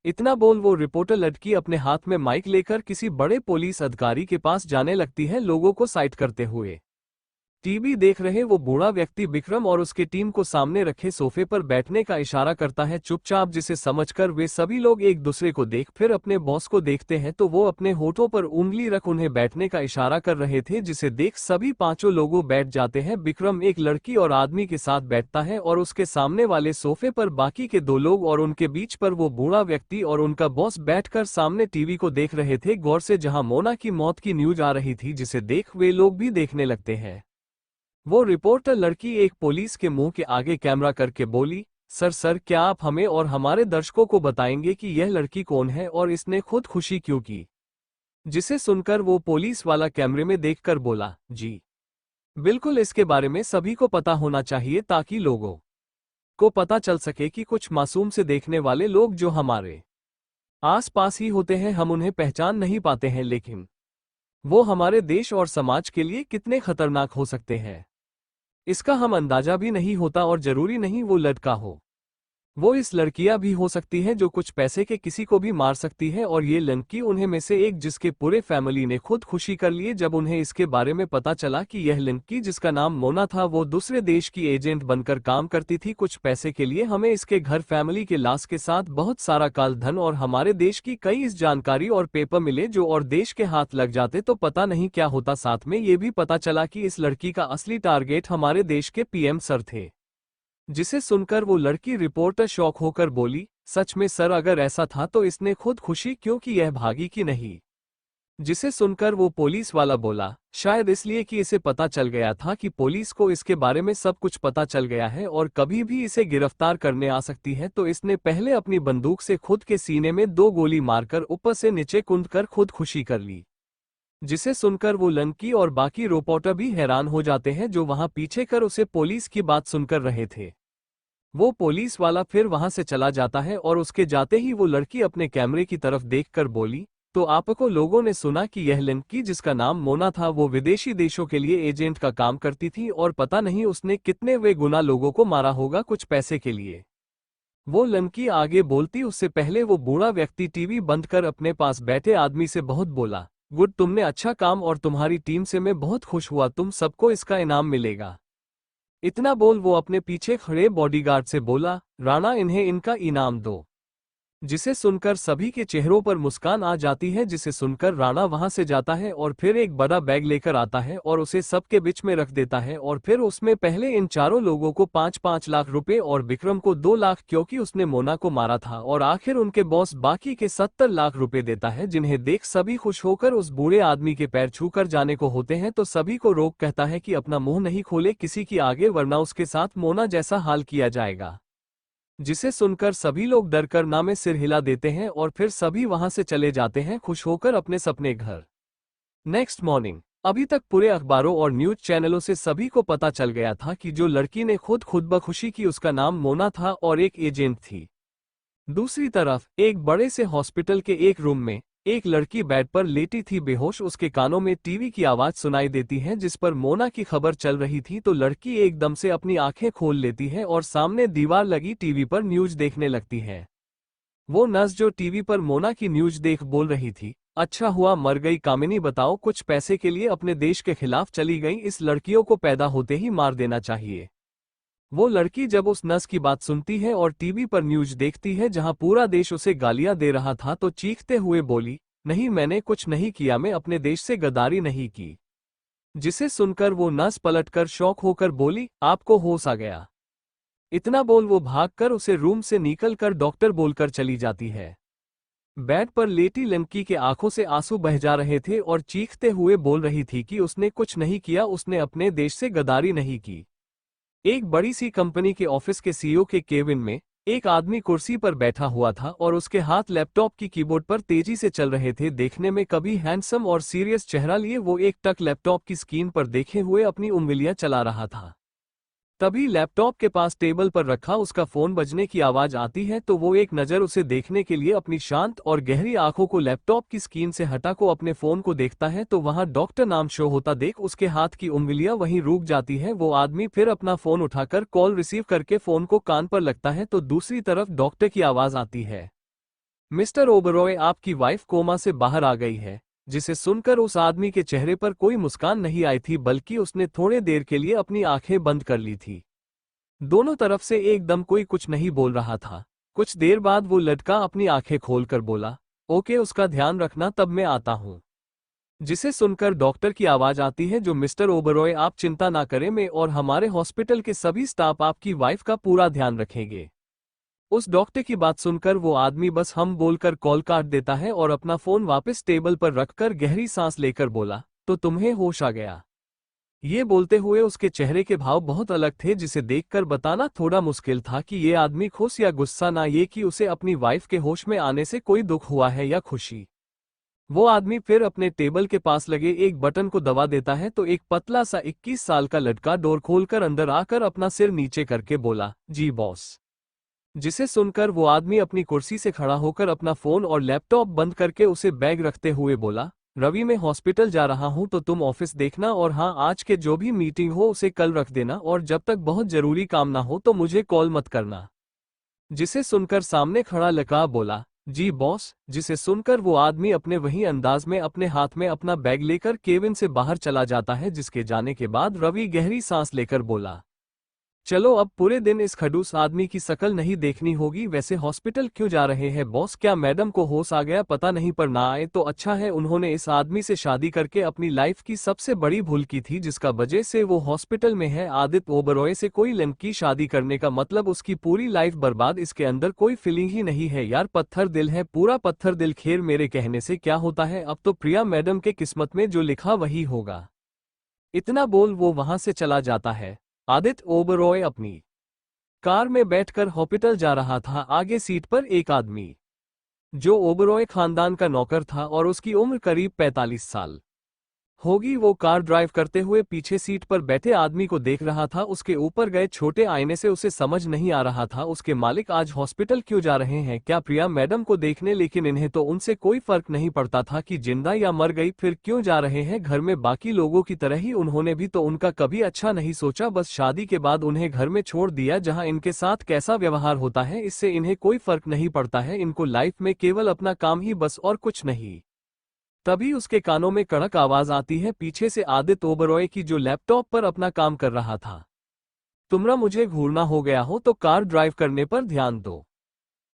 इतना बोल वो रिपोर्टर लड़की अपने हाथ में माइक लेकर किसी बड़े पुलिस अधिकारी के पास जाने लगती है, लोगों को साइड करते हुए। टीवी देख रहे वो बूढ़ा व्यक्ति विक्रम और उसकी टीम को सामने रखे सोफे पर बैठने का इशारा करता है चुपचाप, जिसे समझकर वे सभी लोग एक दूसरे को देख फिर अपने बॉस को देखते हैं तो वो अपने होठों पर उंगली रख उन्हें बैठने का इशारा कर रहे थे, जिसे देख सभी पांचों लोगों बैठ जाते हैं। विक्रम एक लड़की और आदमी के साथ बैठता है और उसके सामने वाले सोफे पर बाकी के दो लोग और उनके बीच पर वो बूढ़ा व्यक्ति और उनका बॉस बैठकर सामने टीवी को देख रहे थे गौर से, जहां मोना की मौत की न्यूज आ रही थी, जिसे देख वे लोग भी देखने लगते हैं। वो रिपोर्टर लड़की एक पुलिस के मुंह के आगे कैमरा करके बोली, सर क्या आप हमें और हमारे दर्शकों को बताएंगे कि यह लड़की कौन है और इसने खुदकुशी क्यों की। जिसे सुनकर वो पुलिस वाला कैमरे में देखकर बोला, जी बिल्कुल, इसके बारे में सभी को पता होना चाहिए ताकि लोगों को पता चल सके कि कुछ मासूम से देखने वाले लोग जो हमारे आस पास ही होते हैं, हम उन्हें पहचान नहीं पाते हैं, लेकिन वो हमारे देश और समाज के लिए कितने खतरनाक हो सकते हैं इसका हम अंदाजा भी नहीं होता। और जरूरी नहीं वो लड़का हो, वो इस लड़कियां भी हो सकती हैं जो कुछ पैसे के किसी को भी मार सकती है। और ये लड़की उन्हें में से एक जिसके पूरे फैमिली ने खुदकुशी कर लिए जब उन्हें इसके बारे में पता चला कि यह लड़की जिसका नाम मोना था वो दूसरे देश की एजेंट बनकर काम करती थी कुछ पैसे के लिए। हमें इसके घर फैमिली के लाश के साथ बहुत सारा काल धन और हमारे देश की कई इस जानकारी और पेपर मिले जो और देश के हाथ लग जाते तो पता नहीं क्या होता। साथ में ये भी पता चला कि इस लड़की का असली टारगेट हमारे देश के पीएम सर थे। जिसे सुनकर वो लड़की रिपोर्टर शॉक होकर बोली, सच में सर, अगर ऐसा था तो इसने खुदकुशी क्यों की, यह भागी कि नहीं। जिसे सुनकर वो पुलिस वाला बोला, शायद इसलिए कि इसे पता चल गया था कि पुलिस को इसके बारे में सब कुछ पता चल गया है और कभी भी इसे गिरफ्तार करने आ सकती है, तो इसने पहले अपनी बंदूक से खुद के सीने में 2 गोली मारकर ऊपर से नीचे कूदकर खुदकुशी कर ली। जिसे सुनकर वो लड़की और बाकी रिपोर्टर भी हैरान हो जाते हैं जो वहां पीछे कर उसे पुलिस की बात सुनकर रहे थे। वो पुलिस वाला फिर वहां से चला जाता है और उसके जाते ही वो लड़की अपने कैमरे की तरफ देखकर बोली, तो आपको लोगों ने सुना कि यह लड़की जिसका नाम मोना था वो विदेशी देशों के लिए एजेंट का काम करती थी और पता नहीं उसने कितने वे गुना लोगों को मारा होगा कुछ पैसे के लिए। वो लड़की आगे बोलती उससे पहले वो बूढ़ा व्यक्ति टीवी बंद कर अपने पास बैठे आदमी से बहुत बोला, गुड, तुमने अच्छा काम और तुम्हारी टीम से मैं बहुत खुश हुआ, तुम सबको इसका इनाम मिलेगा। इतना बोल वो अपने पीछे खड़े बॉडीगार्ड से बोला, राणा, इन्हें इनका इनाम दो। जिसे सुनकर सभी के चेहरों पर मुस्कान आ जाती है। जिसे सुनकर राणा वहां से जाता है और फिर एक बड़ा बैग लेकर आता है और उसे सबके बीच में रख देता है और फिर उसमें पहले इन चारों लोगों को 5-5 लाख रुपए और विक्रम को 2 लाख क्योंकि उसने मोना को मारा था और आखिर उनके बॉस बाकी के 70 लाख रुपए देता है, जिन्हें देख सभी खुश होकर उस बूढ़े आदमी के पैर छूकर जाने को होते हैं तो सभी को रोक कहता है कि अपना मुंह नहीं खोले किसी की आगे, वरना उसके साथ मोना जैसा हाल किया जाएगा। जिसे सुनकर सभी लोग डरकर ना में सिर हिला देते हैं और फिर सभी वहां से चले जाते हैं खुश होकर अपने सपने घर। नेक्स्ट मॉर्निंग, अभी तक पूरे अखबारों और न्यूज चैनलों से सभी को पता चल गया था कि जो लड़की ने खुद बखुशी की उसका नाम मोना था और एक एजेंट थी। दूसरी तरफ एक बड़े से हॉस्पिटल के एक रूम में एक लड़की बेड पर लेटी थी बेहोश। उसके कानों में टीवी की आवाज सुनाई देती है जिस पर मोना की खबर चल रही थी, तो लड़की एकदम से अपनी आंखें खोल लेती है और सामने दीवार लगी टीवी पर न्यूज देखने लगती है। वो नर्स जो टीवी पर मोना की न्यूज देख बोल रही थी, अच्छा हुआ मर गई कामिनी, बताओ, कुछ पैसे के लिए अपने देश के खिलाफ चली गई, इस लड़कियों को पैदा होते ही मार देना चाहिए। वो लड़की जब उस नर्स की बात सुनती है और टीवी पर न्यूज देखती है जहां पूरा देश उसे गालियां दे रहा था तो चीखते हुए बोली, नहीं, मैंने कुछ नहीं किया, मैं अपने देश से गद्दारी नहीं की। जिसे सुनकर वो नर्स पलटकर शॉक होकर बोली, आपको होश आ गया। इतना बोल वो भागकर उसे रूम से निकलकर डॉक्टर बोलकर चली जाती है। बेड पर लेटी लड़की के आंखों से आंसू बह जा रहे थे और चीखते हुए बोल रही थी कि उसने कुछ नहीं किया, उसने अपने देश से गद्दारी नहीं की। एक बड़ी सी कंपनी के ऑफिस के सीईओ के केबिन में एक आदमी कुर्सी पर बैठा हुआ था और उसके हाथ लैपटॉप की कीबोर्ड पर तेजी से चल रहे थे। देखने में कभी हैंडसम और सीरियस चेहरा लिए वो एक टक लैपटॉप की स्क्रीन पर देखे हुए अपनी उंगलियां चला रहा था। तभी लैपटॉप के पास टेबल पर रखा उसका फोन बजने की आवाज आती है तो वो एक नज़र उसे देखने के लिए अपनी शांत और गहरी आंखों को लैपटॉप की स्क्रीन से हटा को अपने फोन को देखता है तो वहां डॉक्टर नाम शो होता देख उसके हाथ की उंगलियां वहीं रुक जाती है। वो आदमी फिर अपना फोन उठाकर कॉल रिसीव करके फोन को कान पर लगता है तो दूसरी तरफ डॉक्टर की आवाज आती है, मिस्टर ओबरॉय, आपकी वाइफ कोमा से बाहर आ गई है। जिसे सुनकर उस आदमी के चेहरे पर कोई मुस्कान नहीं आई थी बल्कि उसने थोड़े देर के लिए अपनी आंखें बंद कर ली थी। दोनों तरफ से एकदम कोई कुछ नहीं बोल रहा था। कुछ देर बाद वो लड़का अपनी आंखें खोलकर बोला, ओके, उसका ध्यान रखना, तब मैं आता हूं। जिसे सुनकर डॉक्टर की आवाज आती है, जो मिस्टर ओबरॉय, आप चिंता ना करें, मैं और हमारे हॉस्पिटल के सभी स्टाफ आपकी वाइफ का पूरा ध्यान रखेंगे। उस डॉक्टर की बात सुनकर वो आदमी बस हम बोलकर कॉल काट देता है और अपना फोन वापस टेबल पर रखकर गहरी सांस लेकर बोला, तो तुम्हें होश आ गया। ये बोलते हुए उसके चेहरे के भाव बहुत अलग थे जिसे देखकर बताना थोड़ा मुश्किल था कि ये आदमी खुश या गुस्सा, ना ये कि उसे अपनी वाइफ के होश में आने से कोई दुख हुआ है या खुशी। वो आदमी फिर अपने टेबल के पास लगे एक बटन को दबा देता है तो एक पतला सा 21 साल का लड़का डोर खोलकर अंदर आकर अपना सिर नीचे करके बोला, जी बॉस। जिसे सुनकर वो आदमी अपनी कुर्सी से खड़ा होकर अपना फोन और लैपटॉप बंद करके उसे बैग रखते हुए बोला, रवि, मैं हॉस्पिटल जा रहा हूं तो तुम ऑफिस देखना, और हाँ, आज के जो भी मीटिंग हो उसे कल रख देना, और जब तक बहुत जरूरी काम ना हो तो मुझे कॉल मत करना। जिसे सुनकर सामने खड़ा लड़का बोला, जी बॉस। जिसे सुनकर वो आदमी अपने वही अंदाज में अपने हाथ में अपना बैग लेकर केबिन से बाहर चला जाता है। जिसके जाने के बाद रवि गहरी सांस लेकर बोला, चलो अब पूरे दिन इस खड़ूस आदमी की शकल नहीं देखनी होगी। वैसे हॉस्पिटल क्यों जा रहे हैं बॉस? क्या मैडम को होश आ गया? पता नहीं, पर ना आए तो अच्छा है। उन्होंने इस आदमी से शादी करके अपनी लाइफ की सबसे बड़ी भूल की थी जिसका वजह से वो हॉस्पिटल में है। आदित्य ओबरॉय से कोई लड़की शादी करने का मतलब उसकी पूरी लाइफ बर्बाद। इसके अंदर कोई फीलिंग ही नहीं है यार, पत्थर दिल है, पूरा पत्थर दिल। खैर, मेरे कहने से क्या होता है, अब तो प्रिया मैडम के किस्मत में जो लिखा वही होगा। इतना बोल वो वहां से चला जाता है। आदित्य ओबरॉय अपनी कार में बैठकर हॉस्पिटल जा रहा था। आगे सीट पर एक आदमी जो ओबरॉय खानदान का नौकर था और उसकी उम्र करीब 45 साल होगी, वो कार ड्राइव करते हुए पीछे सीट पर बैठे आदमी को देख रहा था। उसके ऊपर गए छोटे आईने से उसे समझ नहीं आ रहा था उसके मालिक आज हॉस्पिटल क्यों जा रहे हैं, क्या प्रिया मैडम को देखने? लेकिन इन्हें तो उनसे कोई फर्क नहीं पड़ता था कि जिंदा या मर गई, फिर क्यों जा रहे हैं? घर में बाकी लोगों की तरह ही उन्होंने भी तो उनका कभी अच्छा नहीं सोचा, बस शादी के बाद उन्हें घर में छोड़ दिया जहाँ इनके साथ कैसा व्यवहार होता है इससे इन्हें कोई फर्क नहीं पड़ता है। इनको लाइफ में केवल अपना काम ही बस, और कुछ नहीं। तभी उसके कानों में कड़क आवाज आती है पीछे से आदित्य ओबरॉय की, जो लैपटॉप पर अपना काम कर रहा था। तुमरा मुझे घूरना हो गया हो तो कार ड्राइव करने पर ध्यान दो।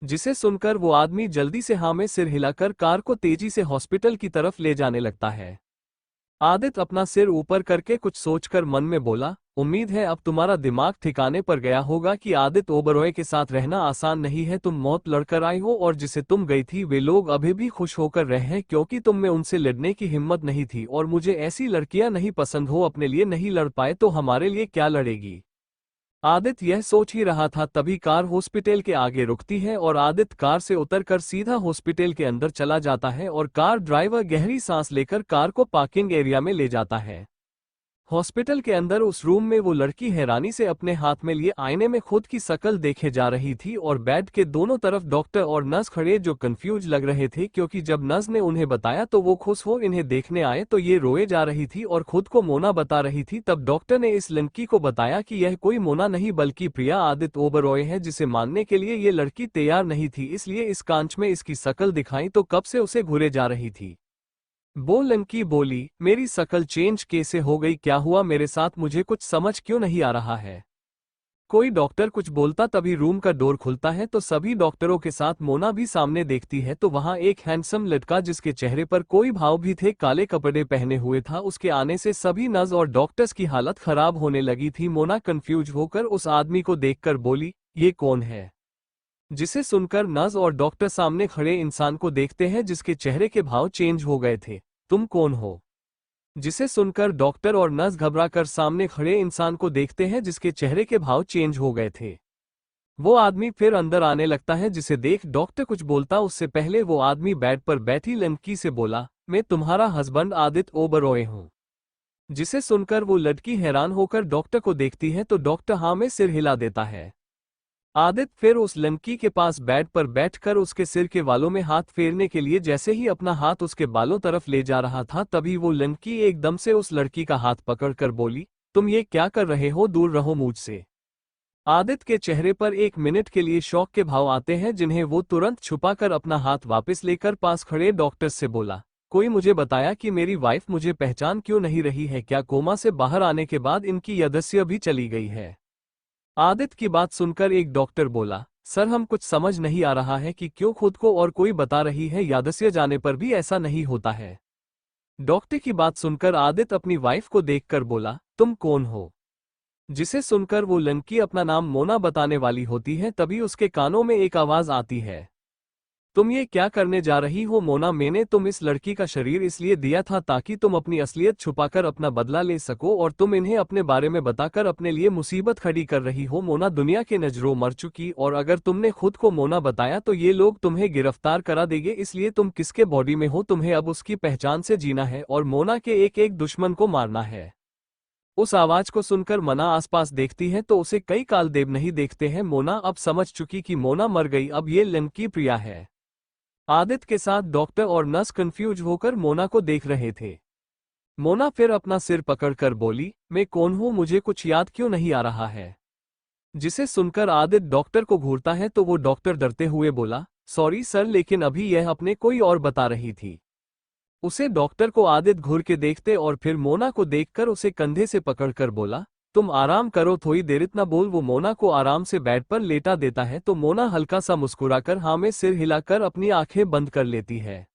जिसे सुनकर वो आदमी जल्दी से हाँ में सिर हिलाकर कार को तेजी से हॉस्पिटल की तरफ ले जाने लगता है। आदित्य अपना सिर ऊपर करके कुछ सोचकर मन में बोला, उम्मीद है अब तुम्हारा दिमाग ठिकाने पर गया होगा कि आदित्य ओबरॉय के साथ रहना आसान नहीं है। तुम मौत लड़कर आई हो और जिसे तुम गई थी वे लोग अभी भी खुश होकर रहे हैं क्योंकि तुम में उनसे लड़ने की हिम्मत नहीं थी, और मुझे ऐसी लड़कियां नहीं पसंद। हो अपने लिए नहीं लड़ पाए तो हमारे लिए क्या लड़ेगी? आदित्य यह सोच ही रहा था तभी कार हॉस्पिटल के आगे रुकती है और आदित्य कार से उतरकर सीधा हॉस्पिटल के अंदर चला जाता है और कार ड्राइवर गहरी सांस लेकर कार को पार्किंग एरिया में ले जाता है। हॉस्पिटल के अंदर उस रूम में वो लड़की हैरानी से अपने हाथ में लिए आईने में खुद की शक्ल देखे जा रही थी और बेड के दोनों तरफ डॉक्टर और नर्स खड़े जो कंफ्यूज लग रहे थे क्योंकि जब नर्स ने उन्हें बताया तो वो खुश हो इन्हें देखने आए तो ये रोए जा रही थी और खुद को मोना बता रही थी। तब डॉक्टर ने इस लड़की को बताया कि यह कोई मोना नहीं बल्कि प्रिया आदित्य ओबरॉय है, जिसे मानने के लिए ये लड़की तैयार नहीं थी, इसलिए इस कांच में इसकी शक्ल दिखाई तो कब से उसे घूरे जा रही थी। वो लड़की बोली, मेरी शक्ल चेंज कैसे हो गई? क्या हुआ मेरे साथ? मुझे कुछ समझ क्यों नहीं आ रहा है। कोई डॉक्टर कुछ बोलता तभी रूम का डोर खुलता है तो सभी डॉक्टरों के साथ मोना भी सामने देखती है तो वहां एक हैंडसम लड़का जिसके चेहरे पर कोई भाव भी थे, काले कपड़े पहने हुए था। उसके आने से सभी नर्स और डॉक्टर्स की हालत खराब होने लगी थी। मोना कंफ्यूज होकर उस आदमी को देखकर बोली, ये कौन है? जिसे सुनकर नर्स और डॉक्टर सामने खड़े इंसान को देखते हैं जिसके चेहरे के भाव चेंज हो गए थे। तुम कौन हो? जिसे सुनकर डॉक्टर और नर्स घबराकर सामने खड़े इंसान को देखते हैं जिसके चेहरे के भाव चेंज हो गए थे। वो आदमी फिर अंदर आने लगता है, जिसे देख डॉक्टर कुछ बोलता उससे पहले वो आदमी बेड पर बैठी लड़की से बोला, मैं तुम्हारा हस्बैंड आदित्य ओबरॉय हूँ। जिसे सुनकर वो लड़की हैरान होकर डॉक्टर को देखती है तो डॉक्टर हाँ में सिर हिला देता है। आदित्य फिर उस लड़की के पास बेड पर बैठकर उसके सिर के बालों में हाथ फेरने के लिए जैसे ही अपना हाथ उसके बालों तरफ ले जा रहा था, तभी वो लड़की एकदम से उस लड़की का हाथ पकड़कर बोली, तुम ये क्या कर रहे हो, दूर रहो मुझसे। आदित्य के चेहरे पर एक मिनट के लिए शौक के भाव आते हैं, जिन्हें वो तुरंत छुपाकर अपना हाथ वापस लेकर पास खड़े डॉक्टर से बोला, कोई मुझे बताया कि मेरी वाइफ मुझे पहचान क्यों नहीं रही है, क्या कोमा से बाहर आने के बाद इनकी याददाश्त भी चली गई है। आदित्य की बात सुनकर एक डॉक्टर बोला, सर हम कुछ समझ नहीं आ रहा है कि क्यों खुद को और कोई बता रही है, याददाश्त जाने पर भी ऐसा नहीं होता है। डॉक्टर की बात सुनकर आदित्य अपनी वाइफ को देखकर बोला, तुम कौन हो। जिसे सुनकर वो लड़की अपना नाम मोना बताने वाली होती है, तभी उसके कानों में एक आवाज आती है, तुम ये क्या करने जा रही हो मोना, मैंने तुम इस लड़की का शरीर इसलिए दिया था ताकि तुम अपनी असलियत छुपाकर अपना बदला ले सको, और तुम इन्हें अपने बारे में बताकर अपने लिए मुसीबत खड़ी कर रही हो। मोना दुनिया के नजरों मर चुकी, और अगर तुमने खुद को मोना बताया तो ये लोग तुम्हें गिरफ्तार करा देंगे, इसलिए तुम किसके बॉडी में हो, तुम्हें अब उसकी पहचान से जीना है और मोना के एक एक दुश्मन को मारना है। उस आवाज को सुनकर मना आसपास देखती है तो उसे कई काल देव नहीं देखते हैं। मोना अब समझ चुकी कि मोना मर गई, अब ये लड़की प्रिया है। आदित्य के साथ डॉक्टर और नर्स कंफ्यूज होकर मोना को देख रहे थे। मोना फिर अपना सिर पकड़कर बोली, मैं कौन हूं, मुझे कुछ याद क्यों नहीं आ रहा है। जिसे सुनकर आदित्य डॉक्टर को घूरता है तो वो डॉक्टर डरते हुए बोला, सॉरी सर, लेकिन अभी यह अपने कोई और बता रही थी। उसे डॉक्टर को आदित्य घूर के देखते और फिर मोना को देखकर उसे कंधे से पकड़कर बोला, तुम आराम करो थोड़ी देर, इतना बोल वो मोना को आराम से बेड पर लेटा देता है तो मोना हल्का सा मुस्कुराकर हाँ में सिर हिलाकर अपनी आंखें बंद कर लेती है।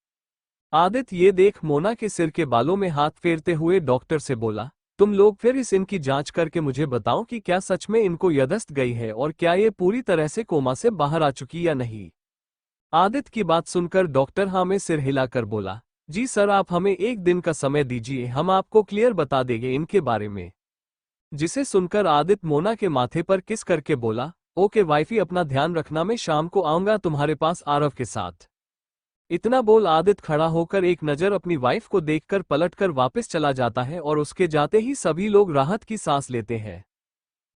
आदित्य ये देख मोना के सिर के बालों में हाथ फेरते हुए डॉक्टर से बोला, तुम लोग फिर इनकी जांच करके मुझे बताओ कि क्या सच में इनको याददाश्त गई है और क्या ये पूरी तरह से कोमा से बाहर आ चुकी या नहीं। आदित्य की बात सुनकर डॉक्टर हाँ में सिर हिलाकर बोला, जी सर, आप हमें एक दिन का समय दीजिए, हम आपको क्लियर बता देंगे इनके बारे में। जिसे सुनकर आदित्य मोना के माथे पर किस करके बोला, ओके वाइफी, अपना ध्यान रखना, मैं शाम को आऊंगा तुम्हारे पास आरव के साथ। इतना बोल आदित्य खड़ा होकर एक नजर अपनी वाइफ को देखकर पलटकर वापस चला जाता है और उसके जाते ही सभी लोग राहत की सांस लेते हैं।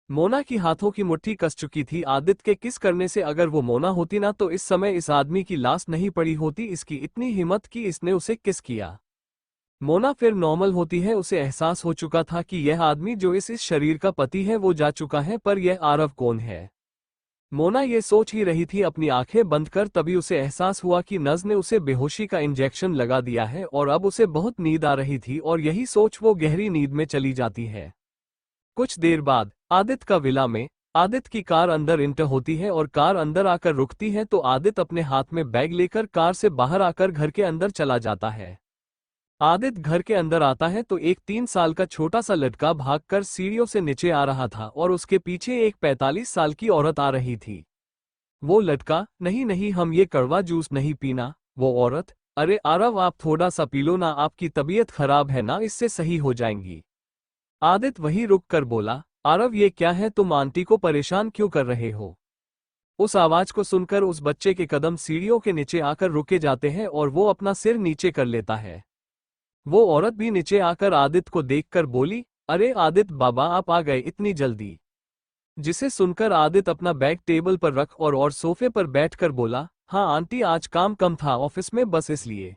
मोना की हाथों की मुट्ठी कस चुकी थी आदित्य के किस करने से, अगर वो मोना होती ना तो इस समय इस आदमी की लाश नहीं पड़ी होती, इसकी इतनी हिम्मत कि इसने उसे किस किया। मोना फिर नॉर्मल होती है, उसे एहसास हो चुका था कि यह आदमी जो इस शरीर का पति है वो जा चुका है, पर यह आरव कौन है। मोना ये सोच ही रही थी अपनी आंखें बंद कर, तभी उसे एहसास हुआ कि नज ने उसे बेहोशी का इंजेक्शन लगा दिया है और अब उसे बहुत नींद आ रही थी, और यही सोच वो गहरी नींद में चली जाती है। कुछ देर बाद आदित्य का विला में आदित्य की कार अंदर इंटर होती है और कार अंदर आकर रुकती है तो आदित्य अपने हाथ में बैग लेकर कार से बाहर आकर घर के अंदर चला जाता है। आदित्य घर के अंदर आता है तो एक 3 साल का छोटा सा लड़का भागकर सीढ़ियों से नीचे आ रहा था और उसके पीछे एक 45 साल की औरत आ रही थी। वो लड़का, नहीं नहीं, हम ये कड़वा जूस नहीं पीना। वो औरत, अरे आरव आप थोड़ा सा पी लो ना, आपकी तबीयत खराब है ना, इससे सही हो जाएंगी। आदित्य वहीं रुक कर बोला, आरव ये क्या है, तुम आंटी को परेशान क्यों कर रहे हो। उस आवाज को सुनकर उस बच्चे के कदम सीढ़ियों के नीचे आकर रुके जाते हैं और वो अपना सिर नीचे कर लेता है। वो औरत भी नीचे आकर आदित्य को देखकर बोली, अरे आदित्य बाबा आप आ गए इतनी जल्दी। जिसे सुनकर आदित्य अपना बैग टेबल पर रख और सोफे पर बैठकर बोला, हाँ आंटी आज काम कम था ऑफिस में, बस इसलिए।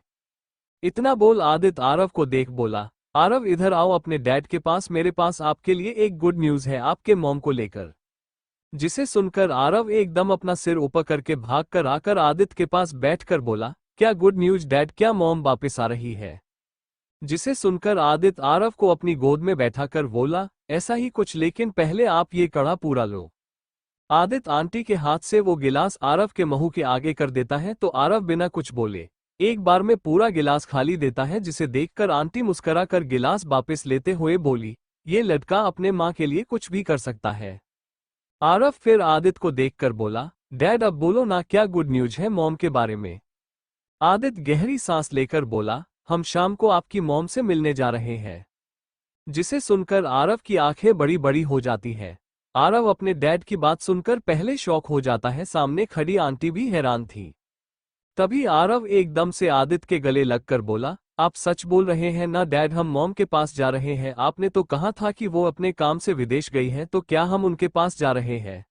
इतना बोल आदित्य आरव को देख बोला, आरव इधर आओ अपने डैड के पास, मेरे पास आपके लिए एक गुड न्यूज है आपके मॉम को लेकर। जिसे सुनकर आरव एकदम अपना सिर ऊपर करके भागकर आकर आदित्य के पास बैठकर बोला, क्या गुड न्यूज डैड, क्या मॉम वापस आ रही है। जिसे सुनकर आदित्य आरव को अपनी गोद में बैठाकर बोला, ऐसा ही कुछ, लेकिन पहले आप ये कड़ा पूरा लो। आदित्य आंटी के हाथ से वो गिलास आरव के मुंह के आगे कर देता है तो आरव बिना कुछ बोले एक बार में पूरा गिलास खाली देता है, जिसे देखकर आंटी मुस्कुराकर गिलास वापस लेते हुए बोली, ये लड़का अपने माँ के लिए कुछ भी कर सकता है। आरव फिर आदित्य को देखकर बोला, डैड अब बोलो ना, क्या गुड न्यूज है मॉम के बारे में। आदित्य गहरी सांस लेकर बोला, हम शाम को आपकी मॉम से मिलने जा रहे हैं। जिसे सुनकर आरव की आंखें बड़ी बड़ी हो जाती है। आरव अपने डैड की बात सुनकर पहले शॉक हो जाता है, सामने खड़ी आंटी भी हैरान थी। तभी आरव एकदम से आदित्य के गले लगकर बोला, आप सच बोल रहे हैं ना डैड, हम मॉम के पास जा रहे हैं। आपने तो कहा था कि वो अपने काम से विदेश गई है, तो क्या हम उनके पास जा रहे हैं?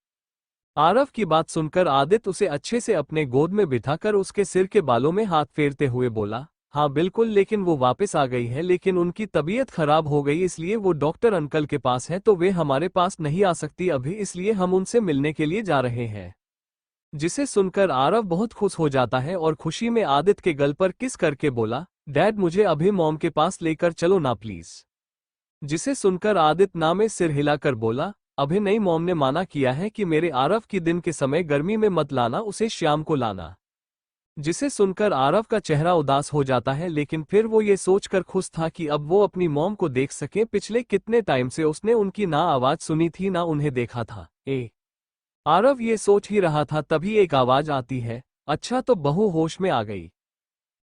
आरव की बात सुनकर आदित्य उसे अच्छे से अपने गोद में बिठाकर उसके सिर के बालों में हाथ फेरते हुए बोला, हाँ बिल्कुल, लेकिन वो वापस आ गई है, लेकिन उनकी तबीयत खराब हो गई इसलिए वो डॉक्टर अंकल के पास है, तो वे हमारे पास नहीं आ सकती अभी, इसलिए हम उनसे मिलने के लिए जा रहे हैं। जिसे सुनकर आरव बहुत खुश हो जाता है और खुशी में आदित्य के गल पर किस करके बोला, डैड मुझे अभी मॉम के पास लेकर चलो ना प्लीज। जिसे सुनकर आदित्य ना में सिर हिलाकर बोला, अभी नहीं, मॉम ने माना किया है कि मेरे आरव की दिन के समय गर्मी में मत लाना, उसे शाम को लाना। जिसे सुनकर आरव का चेहरा उदास हो जाता है, लेकिन फिर वो ये सोचकर खुश था कि अब वो अपनी मॉम को देख सके। पिछले कितने टाइम से उसने उनकी ना आवाज सुनी थी ना उन्हें देखा था। आरव ये सोच ही रहा था, तभी एक आवाज आती है, अच्छा तो बहू होश में आ गई।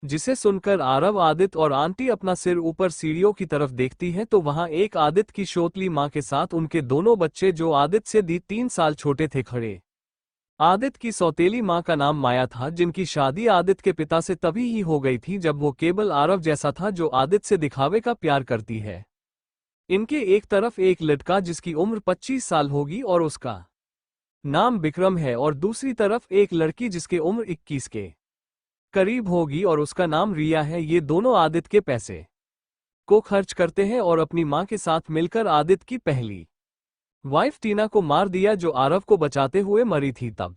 जिसे सुनकर आरव, आदित्य और आंटी अपना सिर ऊपर सीढ़ियों की तरफ देखती है, तो वहां एक आदित्य की शोतली मां के साथ उनके दोनों बच्चे जो आदित्य से 3 साल छोटे थे खड़े। आदित्य की सौतेली मां का नाम माया था, जिनकी शादी आदित्य के पिता से तभी ही हो गई थी जब वो केवल आरव जैसा था जो आदित्य से दिखावे का प्यार करती है। इनके एक तरफ एक लड़का जिसकी उम्र 25 साल होगी और उसका नाम विक्रम है, और दूसरी तरफ एक लड़की जिसकी उम्र 21 के करीब होगी और उसका नाम रिया है। ये दोनों आदित्य के पैसे को खर्च करते हैं और अपनी मां के साथ मिलकर आदित्य की पहली वाइफ टीना को मार दिया, जो आरव को बचाते हुए मरी थी। तब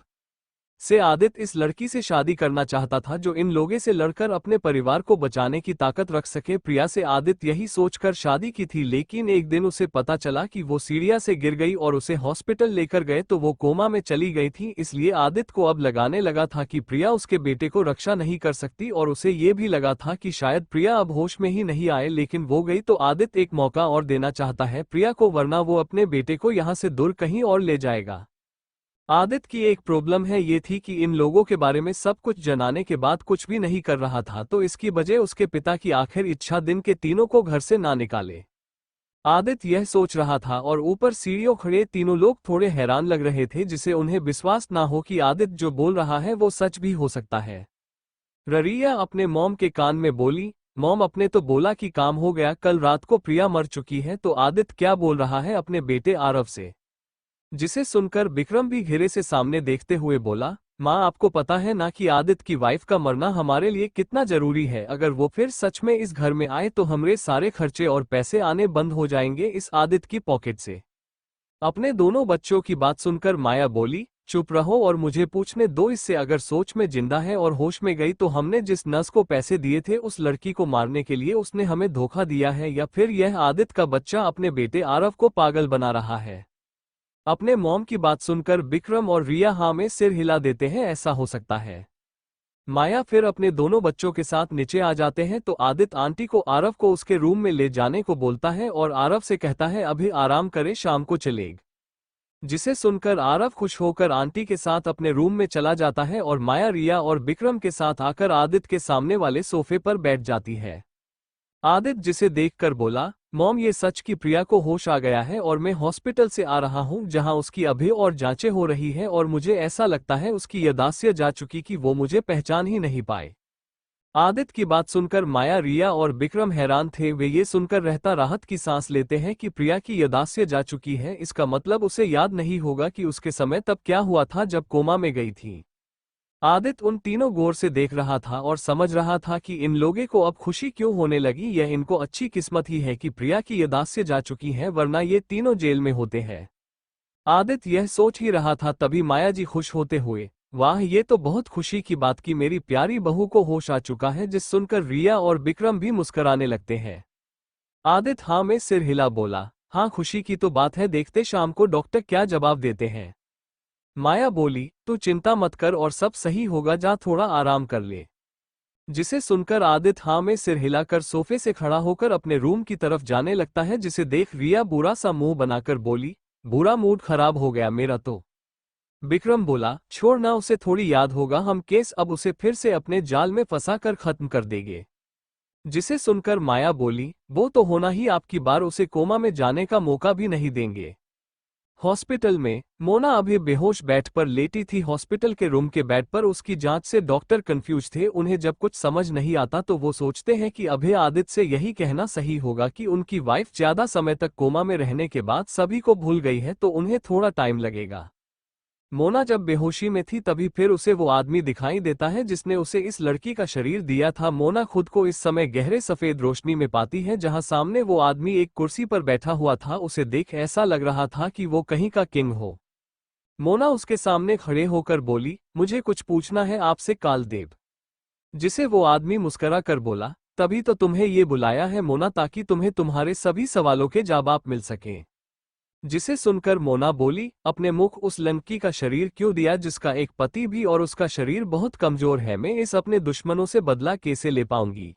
से आदित्य इस लड़की से शादी करना चाहता था जो इन लोगों से लड़कर अपने परिवार को बचाने की ताकत रख सके। प्रिया से आदित्य यही सोचकर शादी की थी, लेकिन एक दिन उसे पता चला कि वो सीढ़ियां से गिर गई और उसे हॉस्पिटल लेकर गए तो वो कोमा में चली गई थी। इसलिए आदित्य को अब लगाने लगा था कि प्रिया उसके बेटे को रक्षा नहीं कर सकती, और उसे ये भी लगा था कि शायद प्रिया अब होश में ही नहीं आए, लेकिन वो गई तो आदित्य एक मौका और देना चाहता है प्रिया को, वरना वो अपने बेटे को यहाँ से दूर कहीं और ले जाएगा। आदित्य की एक प्रॉब्लम है ये थी कि इन लोगों के बारे में सब कुछ जनाने के बाद कुछ भी नहीं कर रहा था, तो इसकी वजह उसके पिता की आखिर इच्छा दिन के तीनों को घर से ना निकाले। आदित्य यह सोच रहा था और ऊपर सीढ़ियों खड़े तीनों लोग थोड़े हैरान लग रहे थे, जिसे उन्हें विश्वास ना हो कि आदित्य जो बोल रहा है वो सच भी हो सकता है। रिया अपने मॉम के कान में बोली, मॉम अपने तो बोला कि काम हो गया, कल रात को प्रिया मर चुकी है, तो आदित्य क्या बोल रहा है अपने बेटे आरव से? जिसे सुनकर विक्रम भी घेरे से सामने देखते हुए बोला, माँ आपको पता है ना कि आदित्य की वाइफ का मरना हमारे लिए कितना जरूरी है। अगर वो फिर सच में इस घर में आए तो हमारे सारे खर्चे और पैसे आने बंद हो जाएंगे इस आदित्य की पॉकेट से। अपने दोनों बच्चों की बात सुनकर माया बोली, चुप रहो और मुझे पूछने दो, इससे अगर सोच में जिंदा है और होश में गई तो हमने जिस नर्स को पैसे दिए थे उस लड़की को मारने के लिए उसने हमें धोखा दिया है, या फिर यह आदित्य का बच्चा अपने बेटे आरव को पागल बना रहा है। अपने मॉम की बात सुनकर विक्रम और रिया हाँ में सिर हिला देते हैं, ऐसा हो सकता है। माया फिर अपने दोनों बच्चों के साथ नीचे आ जाते हैं, तो आदित्य आंटी को आरव को उसके रूम में ले जाने को बोलता है और आरव से कहता है अभी आराम करे, शाम को चलेग। जिसे सुनकर आरव खुश होकर आंटी के साथ अपने रूम में चला जाता है और माया रिया और विक्रम के साथ आकर आदित्य के सामने वाले सोफे पर बैठ जाती है। आदित्य जिसे देखकर बोला, मॉम ये सच कि प्रिया को होश आ गया है और मैं हॉस्पिटल से आ रहा हूं जहां उसकी अभी और जांचें हो रही है, और मुझे ऐसा लगता है उसकी याददाश्त जा चुकी कि वो मुझे पहचान ही नहीं पाए। आदित्य की बात सुनकर माया, रिया और विक्रम हैरान थे। वे ये सुनकर रहता राहत की सांस लेते हैं कि प्रिया की याददाश्त जा चुकी है, इसका मतलब उसे याद नहीं होगा कि उसके समय तब क्या हुआ था जब कोमा में गई थी। आदित्य उन तीनों गौर से देख रहा था और समझ रहा था कि इन लोगों को अब खुशी क्यों होने लगी। यह इनको अच्छी किस्मत ही है कि प्रिया की याददाश्त जा चुकी है, वरना ये तीनों जेल में होते हैं। आदित्य यह सोच ही रहा था, तभी माया जी खुश होते हुए, वाह ये तो बहुत खुशी की बात कि मेरी प्यारी बहू को होश आ चुका है। जिस सुनकर रिया और विक्रम भी मुस्कुराने लगते हैं। आदित्य हाँ में सिर हिला बोला, हाँ खुशी की तो बात है, देखते शाम को डॉक्टर क्या जवाब देते हैं। माया बोली, तू चिंता मत कर और सब सही होगा, जा थोड़ा आराम कर ले। जिसे सुनकर आदित्य हाँ में सिर हिलाकर सोफे से खड़ा होकर अपने रूम की तरफ जाने लगता है, जिसे देख रिया बुरा सा मुंह बनाकर बोली, बुरा मूड खराब हो गया मेरा तो। विक्रम बोला, छोड़ ना, उसे थोड़ी याद होगा, हम केस अब उसे फिर से अपने जाल में फंसा कर खत्म कर देंगे। जिसे सुनकर माया बोली, वो तो होना ही, आपकी बार उसे कोमा में जाने का मौका भी नहीं देंगे। हॉस्पिटल में मोना अभी बेहोश बेड पर लेटी थी। हॉस्पिटल के रूम के बेड पर उसकी जांच से डॉक्टर कंफ्यूज थे। उन्हें जब कुछ समझ नहीं आता तो वो सोचते हैं कि अभय आदित्य से यही कहना सही होगा कि उनकी वाइफ ज्यादा समय तक कोमा में रहने के बाद सभी को भूल गई है, तो उन्हें थोड़ा टाइम लगेगा। मोना जब बेहोशी में थी तभी फिर उसे वो आदमी दिखाई देता है जिसने उसे इस लड़की का शरीर दिया था। मोना खुद को इस समय गहरे सफेद रोशनी में पाती है जहां सामने वो आदमी एक कुर्सी पर बैठा हुआ था। उसे देख ऐसा लग रहा था कि वो कहीं का किंग हो। मोना उसके सामने खड़े होकर बोली, मुझे कुछ पूछना है आपसे कालदेव। जिसे वो आदमी मुस्करा कर बोला, तभी तो तुम्हें ये बुलाया है मोना, ताकि तुम्हें तुम्हारे सभी सवालों के जवाब मिल सकें। जिसे सुनकर मोना बोली, अपने मुख उस लड़की का शरीर क्यों दिया जिसका एक पति भी और उसका शरीर बहुत कमजोर है? मैं इस अपने दुश्मनों से बदला कैसे ले पाऊंगी?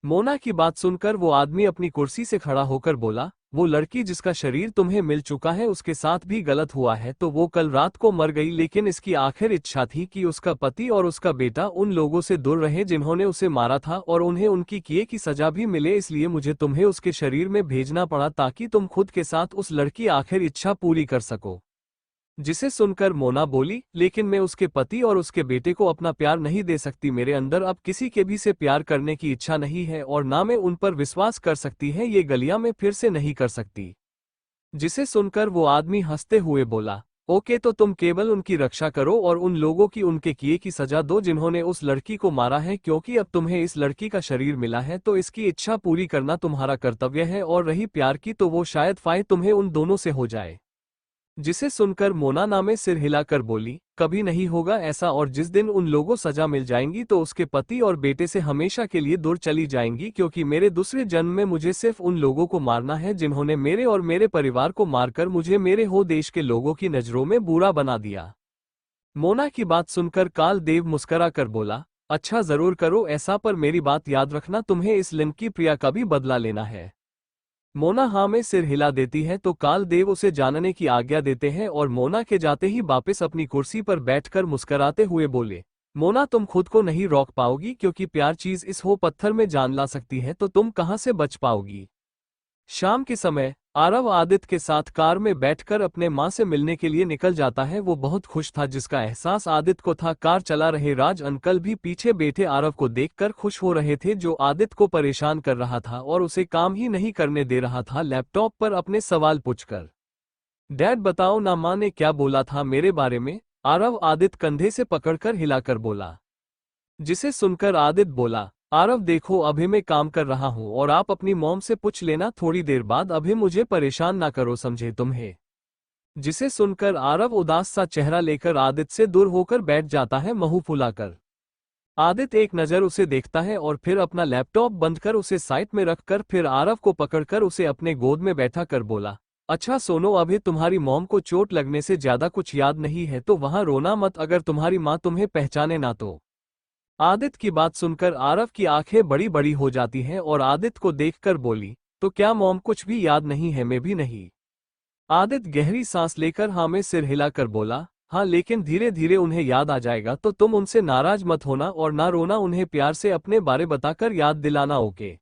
मोना की बात सुनकर वो आदमी अपनी कुर्सी से खड़ा होकर बोला, वो लड़की जिसका शरीर तुम्हें मिल चुका है उसके साथ भी गलत हुआ है, तो वो कल रात को मर गई, लेकिन इसकी आखिर इच्छा थी कि उसका पति और उसका बेटा उन लोगों से दूर रहे जिन्होंने उसे मारा था और उन्हें उनकी किए की सजा भी मिले, इसलिए मुझे तुम्हें उसके शरीर में भेजना पड़ा ताकि तुम खुद के साथ उस लड़की आखिर इच्छा पूरी कर सको। जिसे सुनकर मोना बोली, लेकिन मैं उसके पति और उसके बेटे को अपना प्यार नहीं दे सकती। मेरे अंदर अब किसी के भी से प्यार करने की इच्छा नहीं है और ना मैं उन पर विश्वास कर सकती है। ये गलियां मैं फिर से नहीं कर सकती। जिसे सुनकर वो आदमी हंसते हुए बोला, ओके, तो तुम केवल उनकी रक्षा करो और उन लोगों की उनके किए की सजा दो जिन्होंने उस लड़की को मारा है, क्योंकि अब तुम्हें इस लड़की का शरीर मिला है तो इसकी इच्छा पूरी करना तुम्हारा कर्तव्य है, और रही प्यार की तो वो शायद फायदा तुम्हें उन दोनों से हो जाए। जिसे सुनकर मोना नामे सिर हिलाकर बोली, कभी नहीं होगा ऐसा, और जिस दिन उन लोगों सजा मिल जाएंगी तो उसके पति और बेटे से हमेशा के लिए दूर चली जाएंगी, क्योंकि मेरे दूसरे जन्म में मुझे सिर्फ उन लोगों को मारना है जिन्होंने मेरे और मेरे परिवार को मारकर मुझे मेरे हो देश के लोगों की नजरों में बुरा बना दिया। मोना की बात सुनकर कालदेव मुस्करा कर बोला, अच्छा, जरूर करो ऐसा, पर मेरी बात याद रखना, तुम्हें इस लड़की प्रिया का भी बदला लेना है। मोना हाँ में सिर हिला देती है तो कालदेव उसे जानने की आज्ञा देते हैं और मोना के जाते ही वापस अपनी कुर्सी पर बैठकर मुस्कराते हुए बोले, मोना तुम खुद को नहीं रोक पाओगी, क्योंकि प्यार चीज इस हो पत्थर में जान ला सकती है, तो तुम कहां से बच पाओगी। शाम के समय आरव आदित्य के साथ कार में बैठकर अपने मां से मिलने के लिए निकल जाता है। वो बहुत खुश था, जिसका एहसास आदित्य को था। कार चला रहे राज अंकल भी पीछे बैठे आरव को देखकर खुश हो रहे थे, जो आदित्य को परेशान कर रहा था और उसे काम ही नहीं करने दे रहा था लैपटॉप पर अपने सवाल पूछकर। डैड बताओ ना, माँ ने क्या बोला था मेरे बारे में? आरव आदित्य कंधे से पकड़कर हिलाकर बोला। जिसे सुनकर आदित्य बोला, आरव देखो, अभी मैं काम कर रहा हूँ और आप अपनी मॉम से पूछ लेना थोड़ी देर बाद, अभी मुझे परेशान ना करो, समझे तुम्हें। जिसे सुनकर आरव उदास सा चेहरा लेकर आदित्य से दूर होकर बैठ जाता है, मुंह फुलाकर। आदित्य एक नजर उसे देखता है और फिर अपना लैपटॉप बंद कर उसे साइड में रखकर फिर आरव को पकड़कर उसे अपने गोद में बैठा कर बोला, अच्छा सोनो, अभी तुम्हारी मॉम को चोट लगने से ज्यादा कुछ याद नहीं है तो वहां रोना मत, अगर तुम्हारी माँ तुम्हें पहचाने ना तो। आदित्य की बात सुनकर आरव की आंखें बड़ी बड़ी हो जाती हैं और आदित्य को देखकर बोली, तो क्या मॉम कुछ भी याद नहीं है? मैं भी नहीं। आदित्य गहरी सांस लेकर हाँ में सिर हिलाकर बोला, हाँ, लेकिन धीरे धीरे उन्हें याद आ जाएगा, तो तुम उनसे नाराज मत होना और ना रोना, उन्हें प्यार से अपने बारे बताकर याद दिलाना, ओके।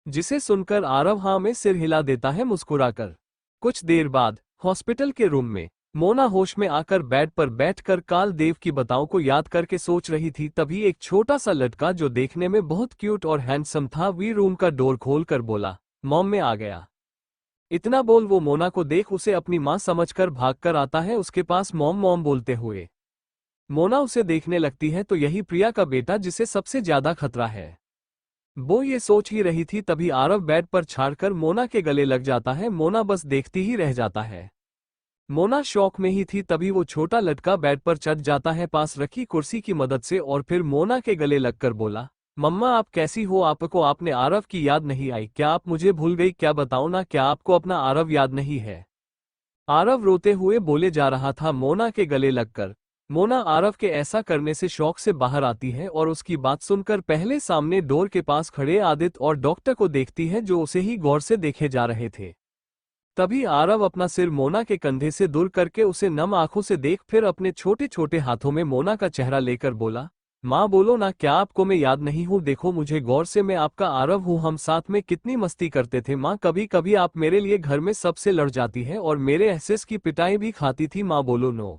जिसे सुनकर आरव हाँ में सिर हिला देता है मुस्कुराकर। कुछ देर बाद हॉस्पिटल के रूम में मोना होश में आकर बेड पर बैठकर कालदेव की बातों को याद करके सोच रही थी। तभी एक छोटा सा लड़का जो देखने में बहुत क्यूट और हैंडसम था, वी रूम का डोर खोलकर बोला, मॉम मैं आ गया। इतना बोल वो मोना को देख उसे अपनी मां समझकर भागकर आता है उसके पास, मॉम मॉम बोलते हुए। मोना उसे देखने लगती है तो यही प्रिया का बेटा जिसे सबसे ज्यादा खतरा है। वो ये सोच ही रही थी तभी आरव बेड पर छाड़कर मोना के गले लग जाता है। मोना बस देखती ही रह जाता है। मोना शौक में ही थी तभी वो छोटा लड़का बेड पर चढ़ जाता है पास रखी कुर्सी की मदद से और फिर मोना के गले लगकर बोला, मम्मा आप कैसी हो? आपको आपने आरव की याद नहीं आई क्या? आप मुझे भूल गई क्या? बताओ ना, क्या आपको अपना आरव याद नहीं है? आरव रोते हुए बोले जा रहा था मोना के गले लगकर। मोना आरव के ऐसा करने से शौक से बाहर आती है और उसकी बात सुनकर पहले सामने डोर के पास खड़े आदित्य और डॉक्टर को देखती है जो उसे ही गौर से देखे जा रहे थे। तभी आरव अपना सिर मोना के कंधे से दूर करके उसे नम आंखों से देख फिर अपने छोटे छोटे हाथों में मोना का चेहरा लेकर बोला, माँ बोलो ना, क्या आपको मैं याद नहीं हूँ? देखो मुझे गौर से, मैं आपका आरव हूँ, हम साथ में कितनी मस्ती करते थे। माँ कभी कभी आप मेरे लिए घर में सबसे लड़ जाती है और मेरे एहसास की पिटाई भी खाती थी। माँ बोलो नो।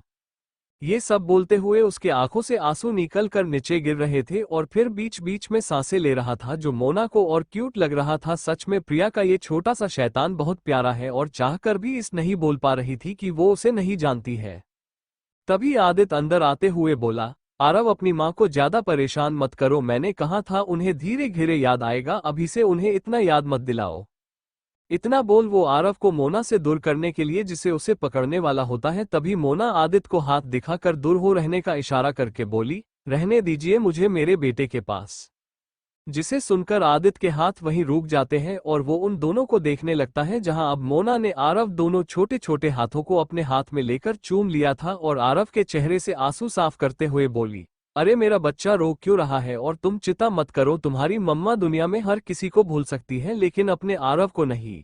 ये सब बोलते हुए उसके आंखों से आंसू निकल कर नीचे गिर रहे थे और फिर बीच बीच में सांसें ले रहा था, जो मोना को और क्यूट लग रहा था। सच में प्रिया का ये छोटा सा शैतान बहुत प्यारा है और चाहकर भी इस नहीं बोल पा रही थी कि वो उसे नहीं जानती है। तभी आदित्य अंदर आते हुए बोला, आरव अपनी माँ को ज्यादा परेशान मत करो, मैंने कहा था उन्हें धीरे धीरे याद आएगा, अभी से उन्हें इतना याद मत दिलाओ। इतना बोल वो आरव को मोना से दूर करने के लिए जिसे उसे पकड़ने वाला होता है, तभी मोना आदित्य को हाथ दिखाकर दूर हो रहने का इशारा करके बोली, रहने दीजिए मुझे मेरे बेटे के पास। जिसे सुनकर आदित्य के हाथ वहीं रुक जाते हैं और वो उन दोनों को देखने लगता है, जहां अब मोना ने आरव दोनों छोटे छोटे हाथों को अपने हाथ में लेकर चूम लिया था और आरव के चेहरे से आंसू साफ करते हुए बोली, अरे मेरा बच्चा रो क्यों रहा है? और तुम चिंता मत करो, तुम्हारी मम्मा दुनिया में हर किसी को भूल सकती है लेकिन अपने आरव को नहीं।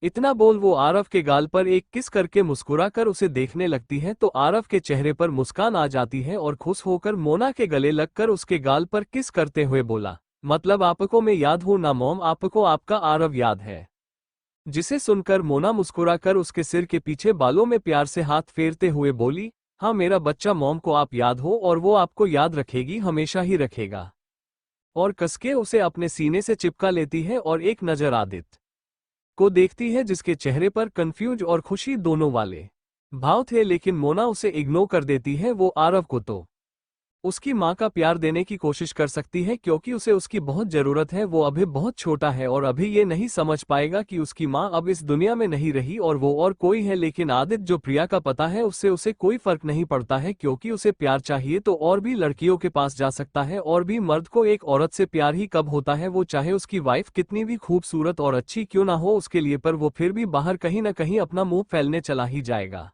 इतना बोल वो आरव के गाल पर एक किस करके मुस्कुरा कर उसे देखने लगती है, तो आरव के चेहरे पर मुस्कान आ जाती है और खुश होकर मोना के गले लगकर उसके गाल पर किस करते हुए बोला, मतलब आपको मैं याद हूं ना मॉम, आपको आपका आरव याद है? जिसे सुनकर मोना मुस्कुराकर उसके सिर के पीछे बालों में प्यार से हाथ फेरते हुए बोली, हाँ मेरा बच्चा, मॉम को आप याद हो और वो आपको याद रखेगी, हमेशा ही रखेगा। और कसके उसे अपने सीने से चिपका लेती है और एक नजर आदित्य को देखती है, जिसके चेहरे पर कंफ्यूज और खुशी दोनों वाले भाव थे, लेकिन मोना उसे इग्नोर कर देती है। वो आरव को तो उसकी माँ का प्यार देने की कोशिश कर सकती है क्योंकि उसे उसकी बहुत जरूरत है, वो अभी बहुत छोटा है और अभी ये नहीं समझ पाएगा कि उसकी माँ अब इस दुनिया में नहीं रही और वो और कोई है। लेकिन आदित्य जो प्रिया का पता है, उससे उसे कोई फर्क नहीं पड़ता है, क्योंकि उसे प्यार चाहिए तो और भी लड़कियों के पास जा सकता है। और भी मर्द को एक औरत से प्यार ही कब होता है, वो चाहे उसकी वाइफ कितनी भी खूबसूरत और अच्छी क्यों ना हो उसके लिए, पर वो फिर भी बाहर कहीं ना कहीं अपना मुंह फैलने चला ही जाएगा।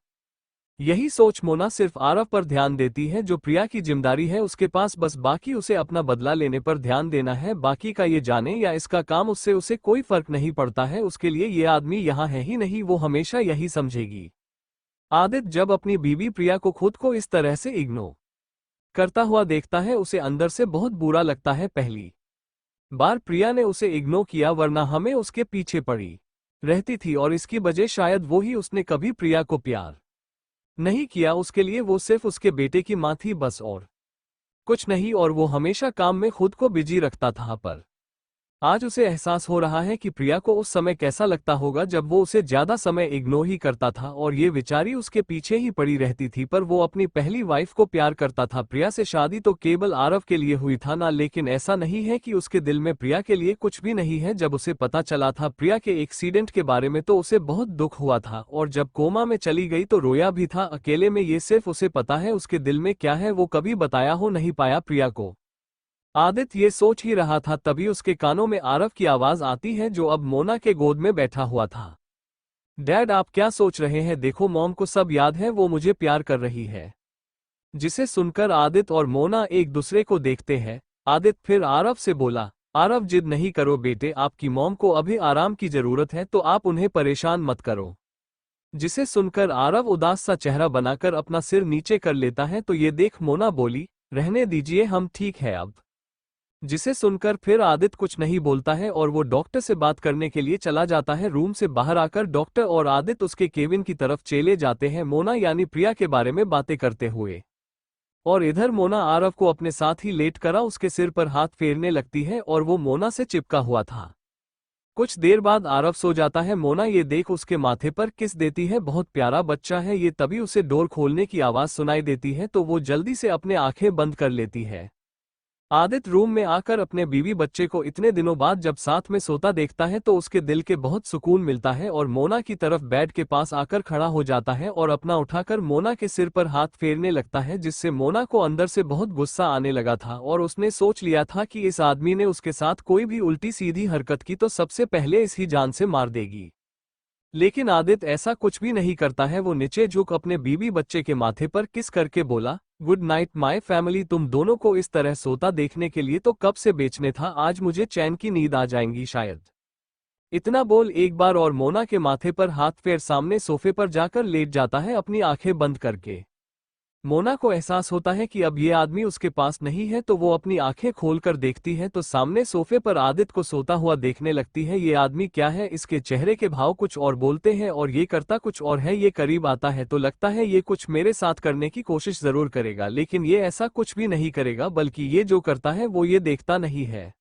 यही सोच मोना सिर्फ आरव पर ध्यान देती है, जो प्रिया की जिम्मेदारी है उसके पास, बस बाकी उसे अपना बदला लेने पर ध्यान देना है। बाकी का ये जाने या इसका काम, उससे उसे कोई फर्क नहीं पड़ता है, उसके लिए ये आदमी यहाँ है ही नहीं, वो हमेशा यही समझेगी। आदित्य जब अपनी बीवी प्रिया को खुद को इस तरह से इग्नोर करता हुआ देखता है, उसे अंदर से बहुत बुरा लगता है। पहली बार प्रिया ने उसे इग्नोर किया, वरना हमें उसके पीछे पड़ी रहती थी और इसकी वजह शायद वो ही, उसने कभी प्रिया को प्यार नहीं किया, उसके लिए वो सिर्फ उसके बेटे की माँ थी बस, और कुछ नहीं। और वो हमेशा काम में खुद को बिजी रखता था, पर आज उसे एहसास हो रहा है कि प्रिया को उस समय कैसा लगता होगा जब वो उसे ज्यादा समय इग्नोर ही करता था और ये बेचारी उसके पीछे ही पड़ी रहती थी। पर वो अपनी पहली वाइफ को प्यार करता था। प्रिया से शादी तो केवल आरव के लिए हुई था ना, लेकिन ऐसा नहीं है कि उसके दिल में प्रिया के लिए कुछ भी नहीं है। जब उसे पता चला था प्रिया के एक्सीडेंट के बारे में तो उसे बहुत दुख हुआ था, और जब कोमा में चली गई तो रोया भी था अकेले में। ये सिर्फ उसे पता है उसके दिल में क्या है, वो कभी बताया हो नहीं पाया प्रिया को। आदित्य ये सोच ही रहा था, तभी उसके कानों में आरव की आवाज आती है, जो अब मोना के गोद में बैठा हुआ था। डैड आप क्या सोच रहे हैं? देखो मॉम को सब याद है, वो मुझे प्यार कर रही है। जिसे सुनकर आदित्य और मोना एक दूसरे को देखते हैं। आदित्य फिर आरव से बोला, आरव जिद नहीं करो बेटे, आपकी मॉम को अभी आराम की जरूरत है, तो आप उन्हें परेशान मत करो। जिसे सुनकर आरव उदास सा चेहरा बनाकर अपना सिर नीचे कर लेता है, तो ये देख मोना बोली, रहने दीजिए, हम ठीक है अब। जिसे सुनकर फिर आदित्य कुछ नहीं बोलता है और वो डॉक्टर से बात करने के लिए चला जाता है। रूम से बाहर आकर डॉक्टर और आदित्य उसके केबिन की तरफ चले जाते हैं, मोना यानी प्रिया के बारे में बातें करते हुए। और इधर मोना आरव को अपने साथ ही लेट करा उसके सिर पर हाथ फेरने लगती है और वो मोना से चिपका हुआ था। कुछ देर बाद आरव सो जाता है। मोना ये देख उसके माथे पर किस देती है, बहुत प्यारा बच्चा है ये। तभी उसे डोर खोलने की आवाज सुनाई देती है, तो वो जल्दी से अपने आंखें बंद कर लेती है। आदित्य रूम में आकर अपने बीवी बच्चे को इतने दिनों बाद जब साथ में सोता देखता है, तो उसके दिल के बहुत सुकून मिलता है और मोना की तरफ बेड के पास आकर खड़ा हो जाता है और अपना उठाकर मोना के सिर पर हाथ फेरने लगता है, जिससे मोना को अंदर से बहुत गुस्सा आने लगा था और उसने सोच लिया था कि इस आदमी ने उसके साथ कोई भी उल्टी सीधी हरकत की तो सबसे पहले इसी जान से मार देगी। लेकिन आदित्य ऐसा कुछ भी नहीं करता है। वो नीचे झुक अपने बीवी बच्चे के माथे पर किस करके बोला, गुड नाइट माय फैमिली। तुम दोनों को इस तरह सोता देखने के लिए तो कब से बेचने था, आज मुझे चैन की नींद आ जाएंगी शायद। इतना बोल एक बार और मोना के माथे पर हाथ फेर सामने सोफे पर जाकर लेट जाता है अपनी आंखें बंद करके। मोना को एहसास होता है कि अब ये आदमी उसके पास नहीं है, तो वो अपनी आंखें खोलकर देखती है तो सामने सोफे पर आदित्य को सोता हुआ देखने लगती है। ये आदमी क्या है, इसके चेहरे के भाव कुछ और बोलते हैं और ये करता कुछ और है। ये करीब आता है तो लगता है ये कुछ मेरे साथ करने की कोशिश जरूर करेगा, लेकिन ये ऐसा कुछ भी नहीं करेगा, बल्कि ये जो करता है वो ये देखता नहीं है।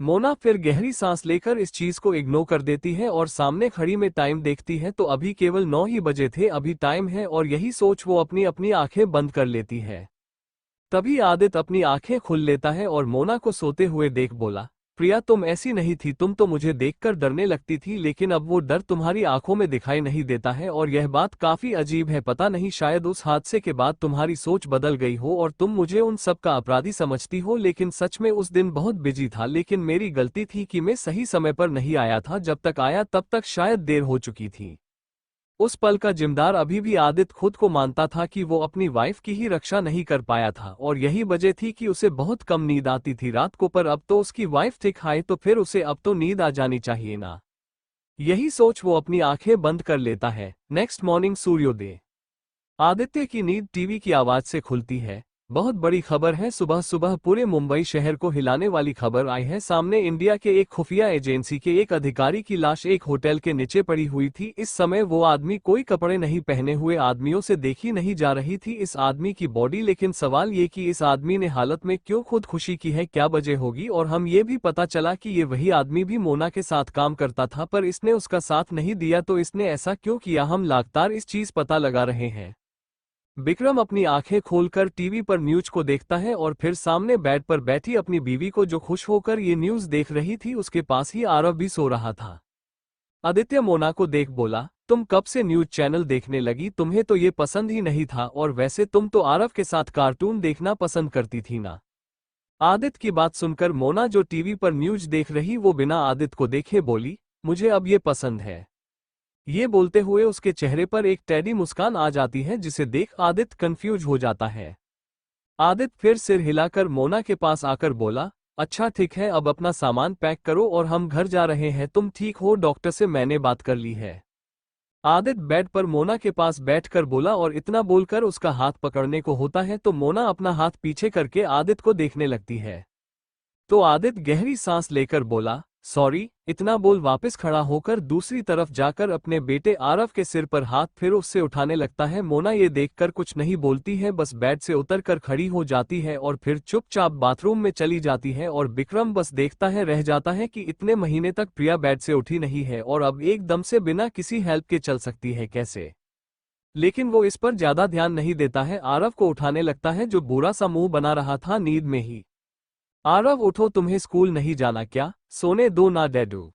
मोना फिर गहरी सांस लेकर इस चीज को इग्नोर कर देती है और सामने खड़ी में टाइम देखती है तो अभी केवल 9 ही बजे थे, अभी टाइम है, और यही सोच वो अपनी अपनी आंखें बंद कर लेती है। तभी आदित्य अपनी आंखें खोल लेता है और मोना को सोते हुए देख बोला, प्रिया तुम ऐसी नहीं थी, तुम तो मुझे देखकर डरने लगती थी, लेकिन अब वो डर तुम्हारी आंखों में दिखाई नहीं देता है और यह बात काफी अजीब है। पता नहीं, शायद उस हादसे के बाद तुम्हारी सोच बदल गई हो और तुम मुझे उन सब का अपराधी समझती हो, लेकिन सच में उस दिन बहुत बिजी था, लेकिन मेरी गलती थी कि मैं सही समय पर नहीं आया था। जब तक आया तब तक शायद देर हो चुकी थी। उस पल का जिम्मेदार अभी भी आदित्य खुद को मानता था कि वो अपनी वाइफ की ही रक्षा नहीं कर पाया था और यही वजह थी कि उसे बहुत कम नींद आती थी रात को, पर अब तो उसकी वाइफ ठीक है तो फिर उसे अब तो नींद आ जानी चाहिए ना। यही सोच वो अपनी आंखें बंद कर लेता है। नेक्स्ट मॉर्निंग सूर्योदय। आदित्य की नींद टीवी की आवाज से खुलती है। बहुत बड़ी खबर है, सुबह सुबह पूरे मुंबई शहर को हिलाने वाली खबर आई है सामने। इंडिया के एक खुफिया एजेंसी के एक अधिकारी की लाश एक होटल के नीचे पड़ी हुई थी। इस समय वो आदमी कोई कपड़े नहीं पहने हुए आदमियों से देखी नहीं जा रही थी इस आदमी की बॉडी, लेकिन सवाल ये कि इस आदमी ने हालत में क्यों खुदकुशी की है, क्या वजह होगी। और हम ये भी पता चला कि ये वही आदमी भी मोना के साथ काम करता था, पर इसने उसका साथ नहीं दिया, तो इसने ऐसा क्यों किया, हम लगातार इस चीज पता लगा रहे हैं। विक्रम अपनी आंखें खोलकर टीवी पर न्यूज को देखता है और फिर सामने बेड पर बैठी अपनी बीवी को, जो खुश होकर ये न्यूज देख रही थी, उसके पास ही आरव भी सो रहा था। आदित्य मोना को देख बोला, तुम कब से न्यूज चैनल देखने लगी, तुम्हें तो ये पसंद ही नहीं था, और वैसे तुम तो आरव के साथ कार्टून देखना पसंद करती थी ना। आदित्य की बात सुनकर मोना, जो टीवी पर न्यूज देख रही, वो बिना आदित्य को देखे बोली, मुझे अब ये पसंद है। ये बोलते हुए उसके चेहरे पर एक टेढ़ी मुस्कान आ जाती है, जिसे देख आदित्य कंफ्यूज हो जाता है। आदित्य फिर सिर हिलाकर मोना के पास आकर बोला, अच्छा ठीक है, अब अपना सामान पैक करो और हम घर जा रहे हैं। तुम ठीक हो, डॉक्टर से मैंने बात कर ली है। आदित्य बेड पर मोना के पास बैठकर बोला, और इतना बोलकर उसका हाथ पकड़ने को होता है तो मोना अपना हाथ पीछे करके आदित्य को देखने लगती है। तो आदित्य गहरी सांस लेकर बोला, सॉरी। इतना बोल वापस खड़ा होकर दूसरी तरफ जाकर अपने बेटे आरव के सिर पर हाथ फिर उससे उठाने लगता है। मोना ये देखकर कुछ नहीं बोलती है, बस बेड से उतरकर खड़ी हो जाती है और फिर चुपचाप बाथरूम में चली जाती है। और विक्रम बस देखता है रह जाता है कि इतने महीने तक प्रिया बेड से उठी नहीं है और अब एकदम से बिना किसी हेल्प के चल सकती है कैसे। लेकिन वो इस पर ज्यादा ध्यान नहीं देता है, आरव को उठाने लगता है जो बुरा सा मुंह बना रहा था नींद में ही। आरव उठो, तुम्हें स्कूल नहीं जाना क्या, सोने दो ना डैडू।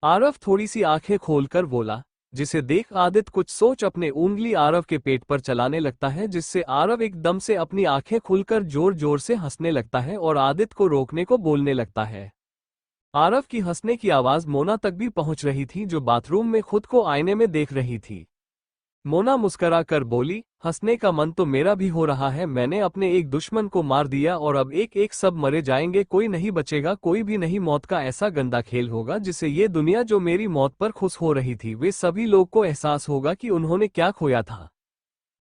आरव थोड़ी सी आंखें खोलकर बोला, जिसे देख आदित्य कुछ सोच अपने उंगली आरव के पेट पर चलाने लगता है, जिससे आरव एकदम से अपनी आंखें खुलकर जोर जोर से हंसने लगता है और आदित्य को रोकने को बोलने लगता है। आरव की हंसने की आवाज मोना तक भी पहुंच रही थी, जो बाथरूम में खुद को आईने में देख रही थी। मोना मुस्करा कर बोली, हंसने का मन तो मेरा भी हो रहा है, मैंने अपने एक दुश्मन को मार दिया और अब एक एक सब मरे जाएंगे, कोई नहीं बचेगा, कोई भी नहीं। मौत का ऐसा गंदा खेल होगा जिसे ये दुनिया जो मेरी मौत पर खुश हो रही थी, वे सभी लोग को एहसास होगा कि उन्होंने क्या खोया था।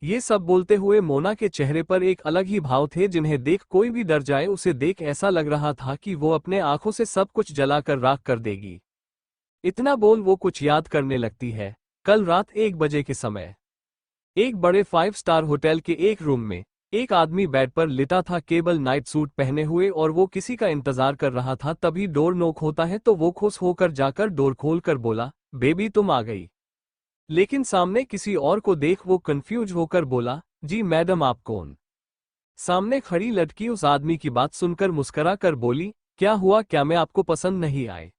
ये सब बोलते हुए मोना के चेहरे पर एक अलग ही भाव थे, जिन्हें देख कोई भी डर जाए। उसे देख ऐसा लग रहा था कि वो अपने आंखों से सब कुछ जलाकर राख कर देगी। इतना बोल वो कुछ याद करने लगती है। कल रात 1 बजे के समय एक बड़े 5 स्टार होटल के एक रूम में एक आदमी बेड पर लिटा था, केवल नाइट सूट पहने हुए, और वो किसी का इंतजार कर रहा था। तभी डोर नॉक होता है तो वो खुश होकर जाकर डोर खोलकर बोला, बेबी तुम आ गई। लेकिन सामने किसी और को देख वो कंफ्यूज होकर बोला, जी मैडम आप कौन। सामने खड़ी लड़की उस आदमी की बात सुनकर मुस्करा कर बोली, क्या हुआ, क्या मैं आपको पसंद नहीं आए।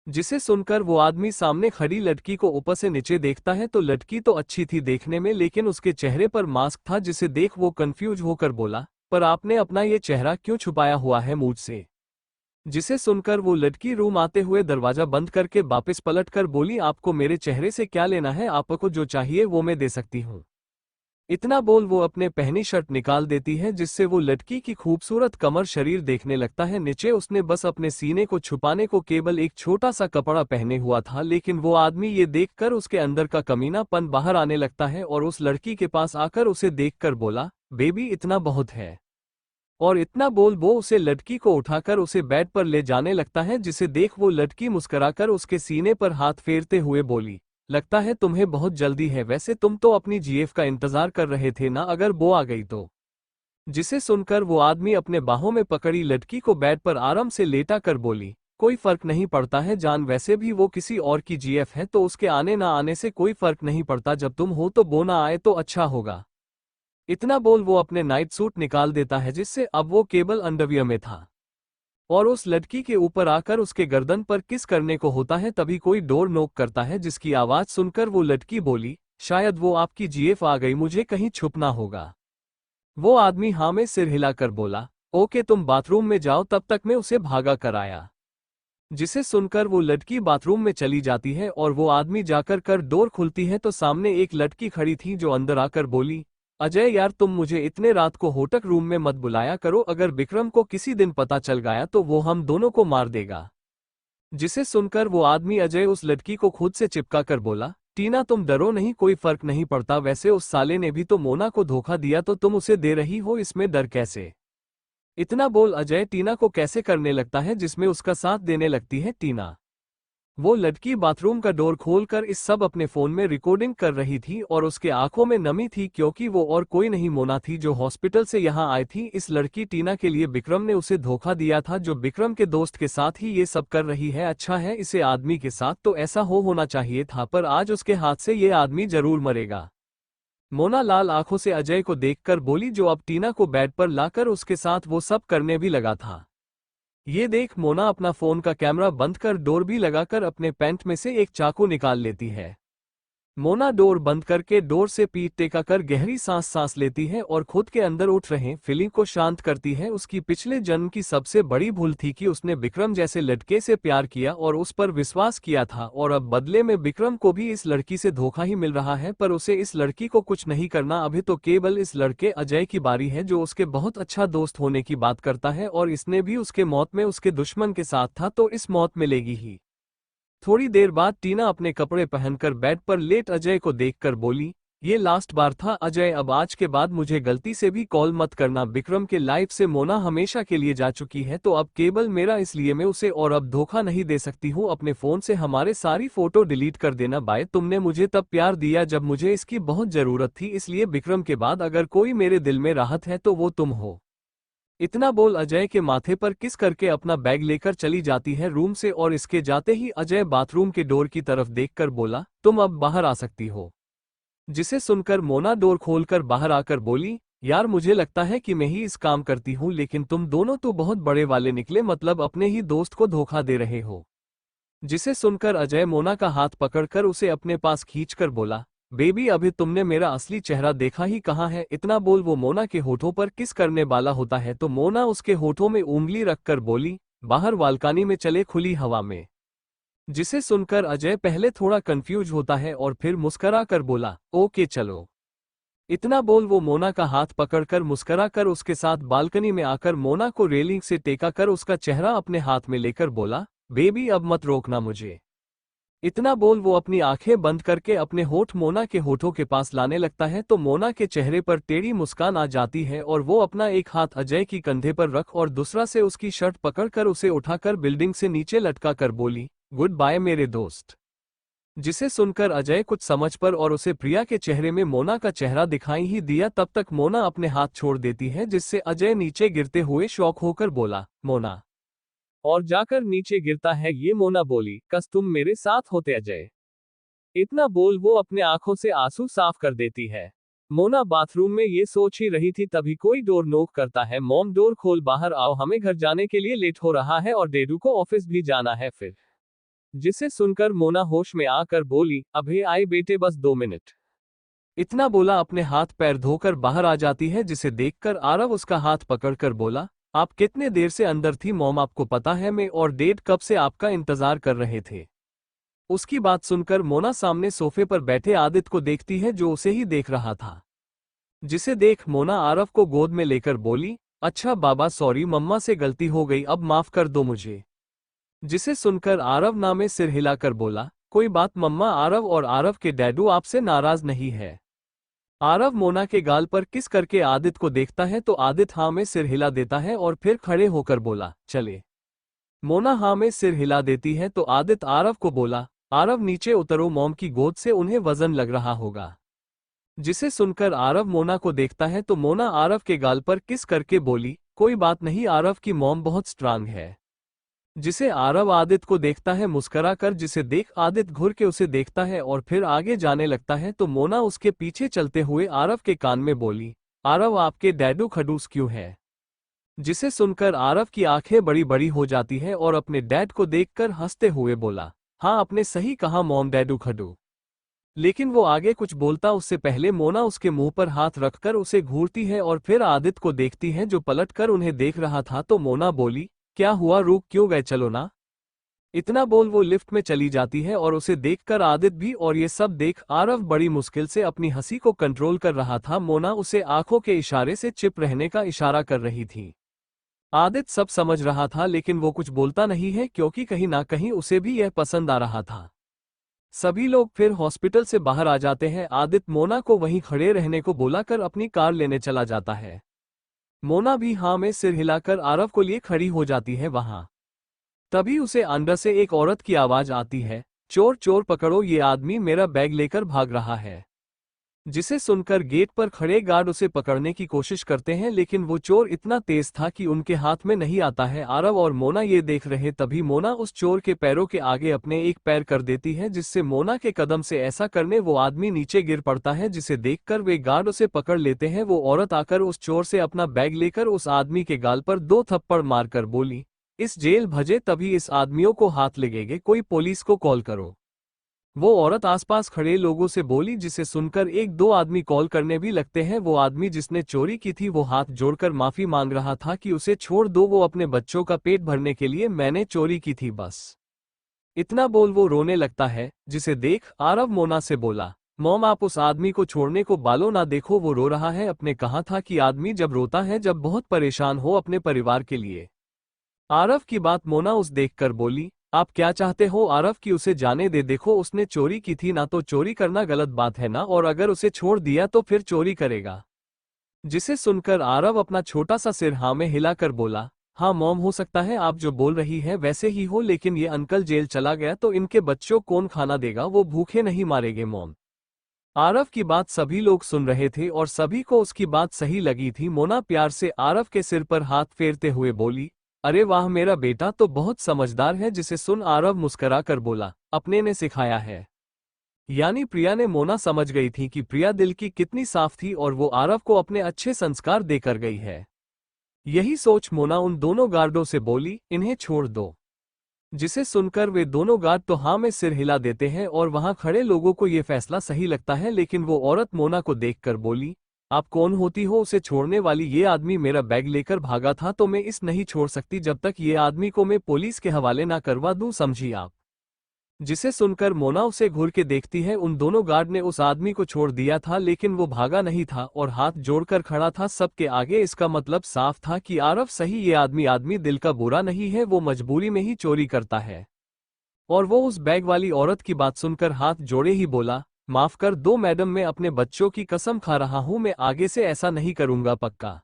जिसे सुनकर वो आदमी सामने खड़ी लड़की को ऊपर से नीचे देखता है तो लड़की तो अच्छी थी देखने में, लेकिन उसके चेहरे पर मास्क था, जिसे देख वो कंफ्यूज होकर बोला, पर आपने अपना ये चेहरा क्यों छुपाया हुआ है मुझसे। जिसे सुनकर वो लड़की रूम आते हुए दरवाजा बंद करके वापस पलट कर बोली, आपको मेरे चेहरे से क्या लेना है, आपको जो चाहिए वो मैं दे सकती हूँ। इतना बोल वो अपने पहनी शर्ट निकाल देती है जिससे वो लड़की की खूबसूरत कमर शरीर देखने लगता है। नीचे उसने बस अपने सीने को छुपाने को केवल एक छोटा सा कपड़ा पहने हुआ था, लेकिन वो आदमी ये देखकर उसके अंदर का कमीनापन बाहर आने लगता है और उस लड़की के पास आकर उसे देखकर बोला, बेबी इतना बहुत है। और इतना बोल वो उसे लड़की को उठाकर उसे बेड पर ले जाने लगता है, जिसे देख वो लड़की मुस्कुराकर उसके सीने पर हाथ फेरते हुए बोली, लगता है तुम्हें बहुत जल्दी है, वैसे तुम तो अपनी जीएफ का इंतजार कर रहे थे ना, अगर वो आ गई तो। जिसे सुनकर वो आदमी अपने बाहों में पकड़ी लड़की को बेड पर आराम से लेटा कर बोली, कोई फर्क नहीं पड़ता है जान, वैसे भी वो किसी और की जीएफ है तो उसके आने ना आने से कोई फर्क नहीं पड़ता, जब तुम हो तो वो ना आए तो अच्छा होगा। इतना बोल वो अपने नाइट सूट निकाल देता है जिससे अब वो केवल अंडरवियर में था, और उस लड़की के ऊपर आकर उसके गर्दन पर किस करने को होता है। तभी कोई डोर नॉक करता है जिसकी आवाज सुनकर वो लड़की बोली, शायद वो आपकी जीएफ आ गई, मुझे कहीं छुपना होगा। वो आदमी हाँ में सिर हिलाकर बोला, ओके तुम बाथरूम में जाओ, तब तक मैं उसे भागा कर आया। जिसे सुनकर वो लड़की बाथरूम में चली जाती है और वो आदमी जाकर कर डोर खुलती है तो सामने एक लड़की खड़ी थी जो अंदर आकर बोली, अजय यार तुम मुझे इतने रात को होटल रूम में मत बुलाया करो, अगर विक्रम को किसी दिन पता चल गया तो वो हम दोनों को मार देगा। जिसे सुनकर वो आदमी अजय उस लड़की को खुद से चिपका कर बोला, टीना तुम डरो नहीं, कोई फर्क नहीं पड़ता, वैसे उस साले ने भी तो मोना को धोखा दिया तो तुम उसे दे रही हो, इसमें डर कैसे। इतना बोल अजय टीना को कैसे करने लगता है जिसमें उसका साथ देने लगती है टीना। वो लड़की बाथरूम का डोर खोलकर इस सब अपने फोन में रिकॉर्डिंग कर रही थी और उसके आंखों में नमी थी क्योंकि वो और कोई नहीं मोना थी जो हॉस्पिटल से यहाँ आई थी। इस लड़की टीना के लिए विक्रम ने उसे धोखा दिया था, जो विक्रम के दोस्त के साथ ही ये सब कर रही है। अच्छा है इसे आदमी के साथ तो ऐसा होना चाहिए था, पर आज उसके हाथ से ये आदमी जरूर मरेगा। मोना लाल आंखों से अजय को देखकर बोली, जो अब टीना को बेड पर लाकर उसके साथ वो सब करने भी लगा था। ये देख मोना अपना फोन का कैमरा बंद कर डोर भी लगाकर अपने पैंट में से एक चाकू निकाल लेती है। मोना डोर बंद करके डोर से पीठ टेका कर गहरी सांस लेती है और खुद के अंदर उठ रहे फीलिंग को शांत करती है। उसकी पिछले जन्म की सबसे बड़ी भूल थी कि उसने विक्रम जैसे लड़के से प्यार किया और उस पर विश्वास किया था, और अब बदले में विक्रम को भी इस लड़की से धोखा ही मिल रहा है। पर उसे इस लड़की को कुछ नहीं करना, अभी तो केवल इस लड़के अजय की बारी है जो उसके बहुत अच्छा दोस्त होने की बात करता है, और इसने भी उसके मौत में उसके दुश्मन के साथ था तो इस मौत मिलेगी ही। थोड़ी देर बाद टीना अपने कपड़े पहनकर बेड पर लेट अजय को देखकर बोली, ये लास्ट बार था अजय, अब आज के बाद मुझे गलती से भी कॉल मत करना। विक्रम के लाइफ से मोना हमेशा के लिए जा चुकी है तो अब केवल मेरा, इसलिए मैं उसे और अब धोखा नहीं दे सकती हूँ। अपने फोन से हमारे सारी फोटो डिलीट कर देना। बाय, तुमने मुझे तब प्यार दिया जब मुझे इसकी बहुत जरूरत थी, इसलिए विक्रम के बाद अगर कोई मेरे दिल में राहत है तो वो तुम हो। इतना बोल अजय के माथे पर किस करके अपना बैग लेकर चली जाती है रूम से, और इसके जाते ही अजय बाथरूम के डोर की तरफ देखकर बोला, तुम अब बाहर आ सकती हो। जिसे सुनकर मोना डोर खोलकर बाहर आकर बोली, यार मुझे लगता है कि मैं ही इस काम करती हूँ, लेकिन तुम दोनों तो बहुत बड़े वाले निकले, मतलब अपने ही दोस्त को धोखा दे रहे हो। जिसे सुनकर अजय मोना का हाथ पकड़कर उसे अपने पास खींचकर बोला, बेबी अभी तुमने मेरा असली चेहरा देखा ही कहाँ है। इतना बोल वो मोना के होठों पर किस करने वाला होता है तो मोना उसके होठों में उंगली रखकर बोली, बाहर बालकनी में चले खुली हवा में। जिसे सुनकर अजय पहले थोड़ा कंफ्यूज होता है और फिर मुस्करा कर बोला, ओके चलो। इतना बोल वो मोना का हाथ पकड़कर मुस्करा कर उसके साथ बालकनी में आकर मोना को रेलिंग से टेका कर उसका चेहरा अपने हाथ में लेकर बोला, बेबी अब मत रोकना मुझे। इतना बोल वो अपनी आंखें बंद करके अपने होठ मोना के होठों के पास लाने लगता है तो मोना के चेहरे पर टेढ़ी मुस्कान आ जाती है, और वो अपना एक हाथ अजय की कंधे पर रख और दूसरा से उसकी शर्ट पकड़कर उसे उठाकर बिल्डिंग से नीचे लटका कर बोली, गुड बाय मेरे दोस्त। जिसे सुनकर अजय कुछ समझ पर और उसे प्रिया के चेहरे में मोना का चेहरा दिखाई ही दिया, तब तक मोना अपने हाथ छोड़ देती है, जिससे अजय नीचे गिरते हुए शॉक होकर बोला, मोना, और जाकर नीचे गिरता है। ये मोना बोली, कस तुम मेरे साथ होते अजय। इतना बोल वो अपने आंखों से आंसू साफ कर देती है। मोना बाथरूम में ये सोच ही रही थी तभी कोई डोर नॉक करता है, मॉम डोर खोल, बाहर आओ, हमें घर जाने के लिए लेट हो रहा है और डेडू को ऑफिस भी जाना है फिर। जिसे सुनकर मोना होश में आकर बोली, अभे आए बेटे बस 2 मिनट। इतना बोला अपने हाथ पैर धोकर बाहर आ जाती है, जिसे देखकर आरव उसका हाथ पकड़कर बोला, आप कितने देर से अंदर थी मॉम, आपको पता है मैं और डेड कब से आपका इंतजार कर रहे थे। उसकी बात सुनकर मोना सामने सोफे पर बैठे आदित्य को देखती है जो उसे ही देख रहा था। जिसे देख मोना आरव को गोद में लेकर बोली, अच्छा बाबा सॉरी मम्मा से गलती हो गई, अब माफ कर दो मुझे। जिसे सुनकर आरव ना में सिर हिलाकर बोला, कोई बात मम्मा, आरव और आरव के डैडू आपसे नाराज नहीं है। आरव मोना के गाल पर किस करके आदित्य को देखता है तो आदित्य हाँ में सिर हिला देता है और फिर खड़े होकर बोला, चले। मोना हाँ में सिर हिला देती है तो आदित्य आरव को बोला, आरव नीचे उतरो, मॉम की गोद से उन्हें वजन लग रहा होगा। जिसे सुनकर आरव मोना को देखता है तो मोना आरव के गाल पर किस करके बोली, कोई बात नहीं, आरव की मॉम बहुत स्ट्रांग है। जिसे आरव आदित्य को देखता है मुस्कुरा कर, जिसे देख आदित्य घुर के उसे देखता है और फिर आगे जाने लगता है तो मोना उसके पीछे चलते हुए आरव के कान में बोली, आरव आपके डैडू खड़ूस क्यों है। जिसे सुनकर आरव की आंखें बड़ी बड़ी हो जाती है और अपने डैड को देखकर हंसते हुए बोला, हाँ आपने सही कहा मॉम, डैडू खड़ू। लेकिन वो आगे कुछ बोलता उससे पहले मोना उसके मुंह पर हाथ रखकर उसे घूरती है और फिर आदित्य को देखती है जो पलटकर उन्हें देख रहा था तो मोना बोली, क्या हुआ, रुक क्यों गए, चलो ना। इतना बोल वो लिफ्ट में चली जाती है और उसे देखकर आदित्य भी, और ये सब देख आरव बड़ी मुश्किल से अपनी हंसी को कंट्रोल कर रहा था। मोना उसे आंखों के इशारे से चिप रहने का इशारा कर रही थी। आदित्य सब समझ रहा था लेकिन वो कुछ बोलता नहीं है क्योंकि कहीं ना कहीं उसे भी यह पसंद आ रहा था। सभी लोग फिर हॉस्पिटल से बाहर आ जाते हैं। आदित्य मोना को वहीं खड़े रहने को बोलाकर अपनी कार लेने चला जाता है। मोना भी हाँ में सिर हिलाकर आरव को लिए खड़ी हो जाती है वहां। तभी उसे अंदर से एक औरत की आवाज आती है, चोर चोर पकड़ो, ये आदमी मेरा बैग लेकर भाग रहा है। जिसे सुनकर गेट पर खड़े गार्ड उसे पकड़ने की कोशिश करते हैं लेकिन वो चोर इतना तेज था कि उनके हाथ में नहीं आता है। आरव और मोना ये देख रहे तभी मोना उस चोर के पैरों के आगे अपने एक पैर कर देती है जिससे मोना के कदम से ऐसा करने वो आदमी नीचे गिर पड़ता है। जिसे देखकर वे गार्ड उसे पकड़ लेते हैं। वो औरत आकर उस चोर से अपना बैग लेकर उस आदमी के गाल पर 2 थप्पड़ मारकर बोली, इस जेल भजे तभी इस आदमियों को हाथ लगेंगे, कोई पुलिस को कॉल करो। वो औरत आसपास खड़े लोगों से बोली, जिसे सुनकर 1-2 आदमी कॉल करने भी लगते हैं। वो आदमी जिसने चोरी की थी वो हाथ जोड़कर माफी मांग रहा था कि उसे छोड़ दो, वो अपने बच्चों का पेट भरने के लिए मैंने चोरी की थी बस। इतना बोल वो रोने लगता है। जिसे देख आरव मोना से बोला, मॉम आप उस आदमी को छोड़ने को बालो ना देखो, वो रो रहा है। अपने कहा था कि आदमी जब रोता है जब बहुत परेशान हो अपने परिवार के लिए। आरव की बात मोना उस देखकर बोली, आप क्या चाहते हो आरव की उसे जाने दे, देखो उसने चोरी की थी ना, तो चोरी करना गलत बात है ना, और अगर उसे छोड़ दिया तो फिर चोरी करेगा। जिसे सुनकर आरव अपना छोटा सा सिर हाँ में हिलाकर बोला, हाँ मॉम, हो सकता है आप जो बोल रही है वैसे ही हो, लेकिन ये अंकल जेल चला गया तो इनके बच्चों कौन खाना देगा, वो भूखे नहीं मारेंगे मॉम। आरव की बात सभी लोग सुन रहे थे और सभी को उसकी बात सही लगी थी। मोना प्यार से आरव के सिर पर हाथ फेरते हुए बोली, अरे वाह मेरा बेटा तो बहुत समझदार है। जिसे सुन आरव मुस्कुरा कर बोला, अपने ने सिखाया है। यानी प्रिया ने। मोना समझ गई थी कि प्रिया दिल की कितनी साफ थी और वो आरव को अपने अच्छे संस्कार देकर गई है। यही सोच मोना उन दोनों गार्डों से बोली, इन्हें छोड़ दो। जिसे सुनकर वे दोनों गार्ड तो हाँ में सिर हिला देते हैं और वहां खड़े लोगों को ये फैसला सही लगता है। लेकिन वो औरत मोना को देखकर बोली, आप कौन होती हो उसे छोड़ने वाली, ये आदमी मेरा बैग लेकर भागा था तो मैं इस नहीं छोड़ सकती जब तक ये आदमी को मैं पुलिस के हवाले ना करवा दूं, समझी आप। जिसे सुनकर मोना उसे घूर के देखती है। उन दोनों गार्ड ने उस आदमी को छोड़ दिया था लेकिन वो भागा नहीं था और हाथ जोड़कर खड़ा था सबके आगे। इसका मतलब साफ था कि आरव सही, ये आदमी दिल का बुरा नहीं है, वो मजबूरी में ही चोरी करता है। और वो उस बैग वाली औरत की बात सुनकर हाथ जोड़े ही बोला, माफ कर दो मैडम, मैं अपने बच्चों की कसम खा रहा हूं, मैं आगे से ऐसा नहीं करूंगा पक्का।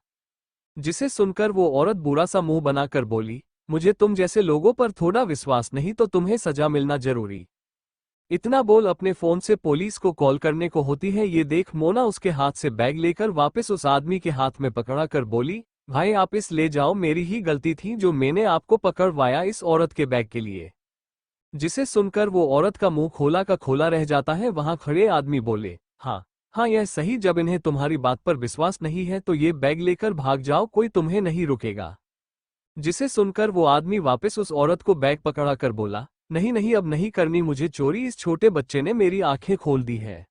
जिसे सुनकर वो औरत बुरा सा मुंह बनाकर बोली, मुझे तुम जैसे लोगों पर थोड़ा विश्वास नहीं तो तुम्हें सजा मिलना जरूरी। इतना बोल अपने फोन से पुलिस को कॉल करने को होती है। ये देख मोना उसके हाथ से बैग लेकर वापस उस आदमी के हाथ में पकड़ा कर बोली, भाई आप इस ले जाओ, मेरी ही गलती थी जो मैंने आपको पकड़वाया इस औरत के बैग के लिए। जिसे सुनकर वो औरत का मुंह खोला का खोला रह जाता है। वहां खड़े आदमी बोले, हाँ हाँ यह सही, जब इन्हें तुम्हारी बात पर विश्वास नहीं है तो ये बैग लेकर भाग जाओ, कोई तुम्हें नहीं रुकेगा। जिसे सुनकर वो आदमी वापस उस औरत को बैग पकड़ा कर बोला, नहीं नहीं अब नहीं करनी मुझे चोरी, इस छोटे बच्चे ने मेरी आंखें खोल दी है।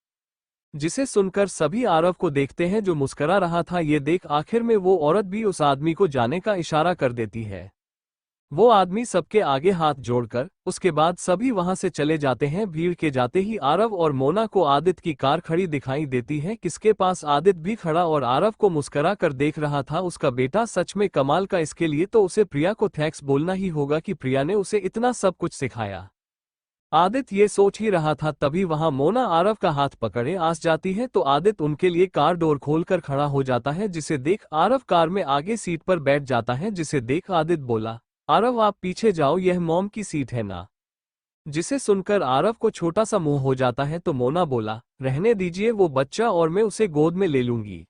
जिसे सुनकर सभी आरव को देखते हैं जो मुस्कुरा रहा था। ये देख आखिर में वो औरत भी उस आदमी को जाने का इशारा कर देती है। वो आदमी सबके आगे हाथ जोड़कर, उसके बाद सभी वहां से चले जाते हैं। भीड़ के जाते ही आरव और मोना को आदित्य की कार खड़ी दिखाई देती है, किसके पास आदित्य भी खड़ा और आरव को मुस्कुरा कर देख रहा था। उसका बेटा सच में कमाल का, इसके लिए तो उसे प्रिया को थैंक्स बोलना ही होगा कि प्रिया ने उसे इतना सब कुछ सिखाया। आदित्य ये सोच ही रहा था, तभी वहां मोना आरव का हाथ पकड़े आस जाती है तो आदित्य उनके लिए कार डोर खोलकर खड़ा हो जाता है, जिसे देख आरव कार में आगे सीट पर बैठ जाता है। जिसे देख आदित्य बोला, आरव आप पीछे जाओ, यह मॉम की सीट है ना। जिसे सुनकर आरव को छोटा सा मुंह हो जाता है तो मोना बोला, रहने दीजिए वो बच्चा और मैं उसे गोद में ले लूंगी।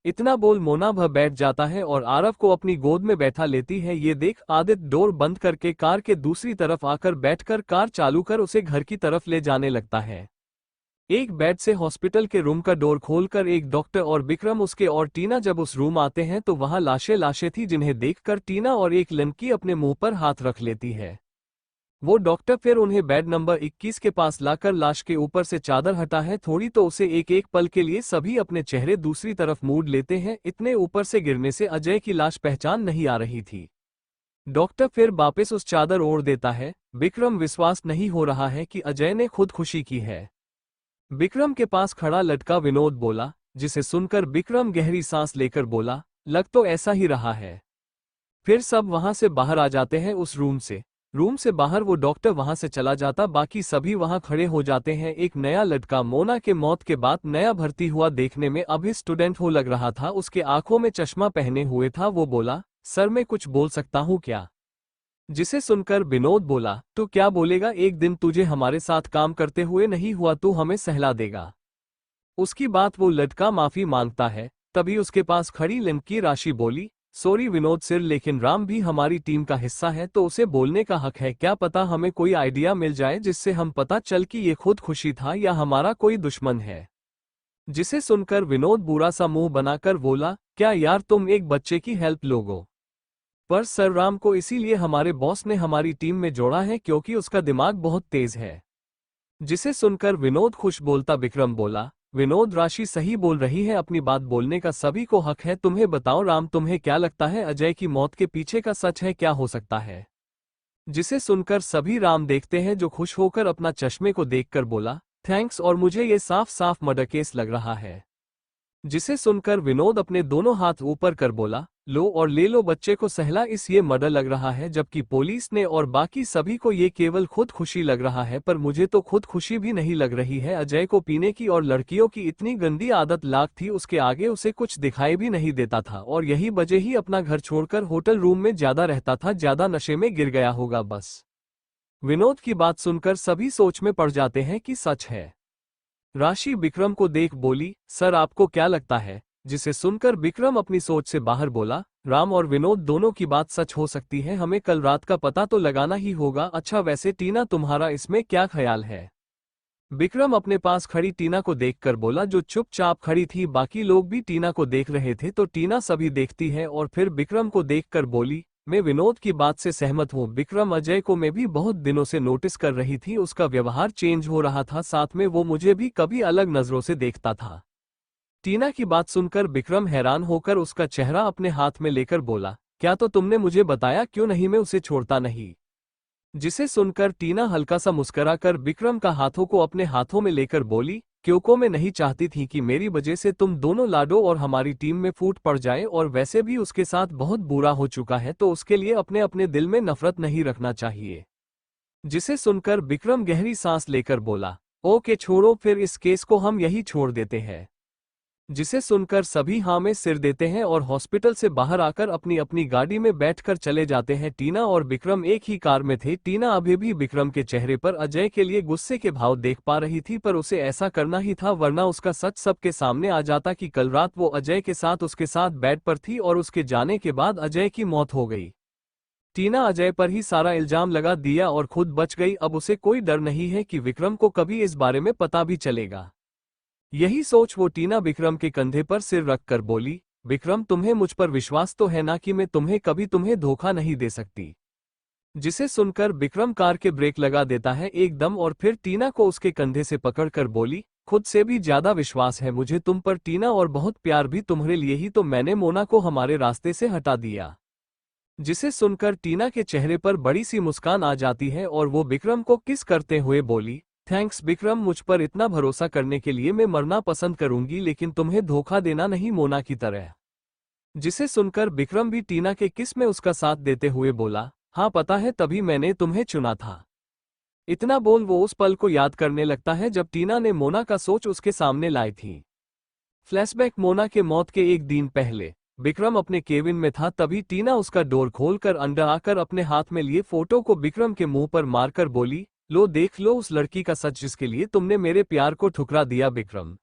इतना बोल मोना भर बैठ जाता है और आरव को अपनी गोद में बैठा लेती है। ये देख आदित्य डोर बंद करके कार के दूसरी तरफ आकर बैठकर कार चालू कर उसे घर की तरफ ले जाने लगता है। एक बेड से हॉस्पिटल के रूम का डोर खोलकर एक डॉक्टर और विक्रम उसके और टीना जब उस रूम आते हैं तो वहां लाशें थी, जिन्हें देखकर टीना और एक लड़की अपने मुंह पर हाथ रख लेती है। वो डॉक्टर फिर उन्हें बेड नंबर 21 के पास लाकर लाश के ऊपर से चादर हटा है थोड़ी तो उसे एक एक पल के लिए सभी अपने चेहरे दूसरी तरफ मूड लेते हैं। इतने ऊपर से गिरने से अजय की लाश पहचान नहीं आ रही थी। डॉक्टर फिर वापस उस चादर ओढ़ देता है। विक्रम विश्वास नहीं हो रहा है कि अजय ने खुदकुशी की है। विक्रम के पास खड़ा लटका विनोद बोला, जिसे सुनकर विक्रम गहरी सांस लेकर बोला, लग तो ऐसा ही रहा है। फिर सब वहां से बाहर आ जाते हैं उस रूम से बाहर वो डॉक्टर वहां से चला जाता, बाकी सभी वहां खड़े हो जाते हैं। एक नया लड़का मोना के मौत के बाद नया भर्ती हुआ, देखने में अभी स्टूडेंट हो लग रहा था, उसके आंखों में चश्मा पहने हुए था। वो बोला, सर मैं कुछ बोल सकता हूँ क्या? जिसे सुनकर विनोद बोला, तू क्या बोलेगा? एक दिन तुझे हमारे साथ काम करते हुए नहीं हुआ, तू हमें सहला देगा। उसकी बात वो लड़का माफी मांगता है। तभी उसके पास खड़ी लड़की राशि बोली, सॉरी विनोद सर, लेकिन राम भी हमारी टीम का हिस्सा है तो उसे बोलने का हक है। क्या पता हमें कोई आइडिया मिल जाए जिससे हम पता चल कि ये खुद खुशी था या हमारा कोई दुश्मन है। जिसे सुनकर विनोद बुरा सा मुंह बनाकर बोला, क्या यार तुम एक बच्चे की हेल्प लोगो? पर सर राम को इसीलिए हमारे बॉस ने हमारी टीम में जोड़ा है क्योंकि उसका दिमाग बहुत तेज है। जिसे सुनकर विनोद खुश बोलता विक्रम बोला, विनोद राशि सही बोल रही है, अपनी बात बोलने का सभी को हक है। तुम्हें बताओ राम, तुम्हें क्या लगता है अजय की मौत के पीछे का सच है? क्या हो सकता है? जिसे सुनकर सभी राम देखते हैं, जो खुश होकर अपना चश्मे को देखकर बोला, थैंक्स, और मुझे ये साफ साफ मर्डर केस लग रहा है। जिसे सुनकर विनोद अपने दोनों हाथ ऊपर कर बोला, लो और ले लो बच्चे को सहला, इस ये मर्डर लग रहा है, जबकि पुलिस ने और बाकी सभी को ये केवल खुद खुशी लग रहा है। पर मुझे तो खुद खुशी भी नहीं लग रही है। अजय को पीने की और लड़कियों की इतनी गंदी आदत लाग थी, उसके आगे उसे कुछ दिखाई भी नहीं देता था और यही वजह ही अपना घर छोड़कर होटल रूम में ज्यादा रहता था, ज्यादा नशे में गिर गया होगा बस। विनोद की बात सुनकर सभी सोच में पड़ जाते हैं कि सच है। राशि विक्रम को देख बोली, सर आपको क्या लगता है? जिसे सुनकर विक्रम अपनी सोच से बाहर बोला, राम और विनोद दोनों की बात सच हो सकती है, हमें कल रात का पता तो लगाना ही होगा। अच्छा वैसे टीना, तुम्हारा इसमें क्या ख्याल है? विक्रम अपने पास खड़ी टीना को देखकर बोला, जो चुपचाप खड़ी थी। बाकी लोग भी टीना को देख रहे थे तो टीना सभी देखती है और फिर विक्रम को देखकर बोली, मैं विनोद की बात से सहमत हूँ। विक्रम, अजय को मैं भी बहुत दिनों से नोटिस कर रही थी, उसका व्यवहार चेंज हो रहा था, साथ में वो मुझे भी कभी अलग नजरों से देखता था। टीना की बात सुनकर विक्रम हैरान होकर उसका चेहरा अपने हाथ में लेकर बोला, क्या तो तुमने मुझे बताया क्यों नहीं, मैं उसे छोड़ता नहीं। जिसे सुनकर टीना हल्का सा मुस्कुराकर विक्रम का हाथों को अपने हाथों में लेकर बोली, क्योंकि मैं नहीं चाहती थी कि मेरी वजह से तुम दोनों लाडो और हमारी टीम में फूट पड़ जाए, और वैसे भी उसके साथ बहुत बुरा हो चुका है तो उसके लिए अपने अपने दिल में नफरत नहीं रखना चाहिए। जिसे सुनकर विक्रम गहरी सांस लेकर बोला, ओके छोड़ो, फिर इस केस को हम यही छोड़ देते हैं। जिसे सुनकर सभी हाँ में सिर देते हैं और हॉस्पिटल से बाहर आकर अपनी अपनी गाड़ी में बैठकर चले जाते हैं। टीना और विक्रम एक ही कार में थे। टीना अभी भी विक्रम के चेहरे पर अजय के लिए गुस्से के भाव देख पा रही थी, पर उसे ऐसा करना ही था वरना उसका सच सबके सामने आ जाता कि कल रात वो अजय के साथ उसके साथ बेड पर थी और उसके जाने के बाद अजय की मौत हो गई। टीना अजय पर ही सारा इल्जाम लगा दिया और खुद बच गई। अब उसे कोई डर नहीं है कि विक्रम को कभी इस बारे में पता भी चलेगा। यही सोच वो टीना विक्रम के कंधे पर सिर रखकर बोली, विक्रम तुम्हें मुझ पर विश्वास तो है ना कि मैं तुम्हें धोखा नहीं दे सकती। जिसे सुनकर विक्रम कार के ब्रेक लगा देता है एकदम और फिर टीना को उसके कंधे से पकड़कर बोली, खुद से भी ज्यादा विश्वास है मुझे तुम पर टीना, और बहुत प्यार भी तुम्हारे लिए ही तो मैंने मोना को हमारे रास्ते से हटा दिया। जिसे सुनकर टीना के चेहरे पर बड़ी सी मुस्कान आ जाती है और वो विक्रम को किस करते हुए बोली, थैंक्स विक्रम, मुझ पर इतना भरोसा करने के लिए। मैं मरना पसंद करूंगी लेकिन तुम्हें धोखा देना नहीं, मोना की तरह। जिसे सुनकर विक्रम भी टीना के किस में उसका साथ देते हुए बोला, हाँ पता है, तभी मैंने तुम्हें चुना था। इतना बोल वो उस पल को याद करने लगता है जब टीना ने मोना का सोच उसके सामने लाई थी। फ्लैशबैक, मोना के मौत के एक दिन पहले विक्रम अपने केबिन में था, तभी टीना उसका डोर खोलकर अंदर आकर अपने हाथ में लिए फोटो को विक्रम के मुंह पर मारकर बोली, लो देख लो उस लड़की का सच जिसके लिए तुमने मेरे प्यार को ठुकरा दिया विक्रम।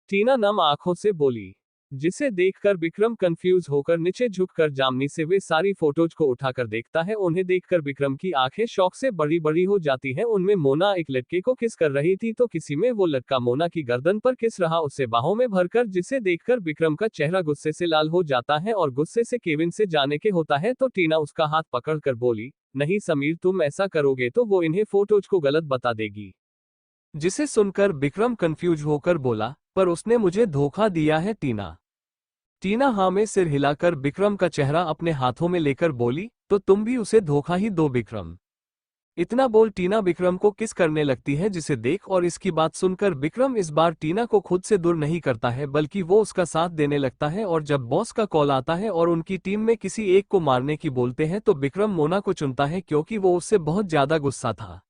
टीना नम आंखों से बोली। जिसे देखकर विक्रम कंफ्यूज होकर नीचे झुककर जामनी से वे सारी फोटोज को उठाकर देखता है। उन्हें देखकर विक्रम की आंखें शौक से बड़ी बड़ी हो जाती हैं। उनमें मोना एक लड़के को किस कर रही थी तो किसी में वो लड़का मोना की गर्दन पर किस रहा, उसे बाहों में भरकर। जिसे देखकर विक्रम का चेहरा गुस्से से लाल हो जाता है और गुस्से से केबिन से जाने के होता है तो टीना उसका हाथ पकड़कर बोली, नहीं समीर, तुम ऐसा करोगे तो वो इन्हें फोटोज को गलत बता देगी। जिसे सुनकर विक्रम कंफ्यूज होकर बोला, पर उसने मुझे धोखा दिया है टीना। टीना हाँ में सिर हिलाकर विक्रम का चेहरा अपने हाथों में लेकर बोली, तो तुम भी उसे धोखा ही दो विक्रम। इतना बोल टीना विक्रम को किस करने लगती है, जिसे देख और इसकी बात सुनकर विक्रम इस बार टीना को खुद से दूर नहीं करता है बल्कि वो उसका साथ देने लगता है। और जब बॉस का कॉल आता है और उनकी टीम में किसी एक को मारने की बोलते हैं तो विक्रम मोना को चुनता है क्योंकि वो उससे बहुत ज्यादा गुस्सा था।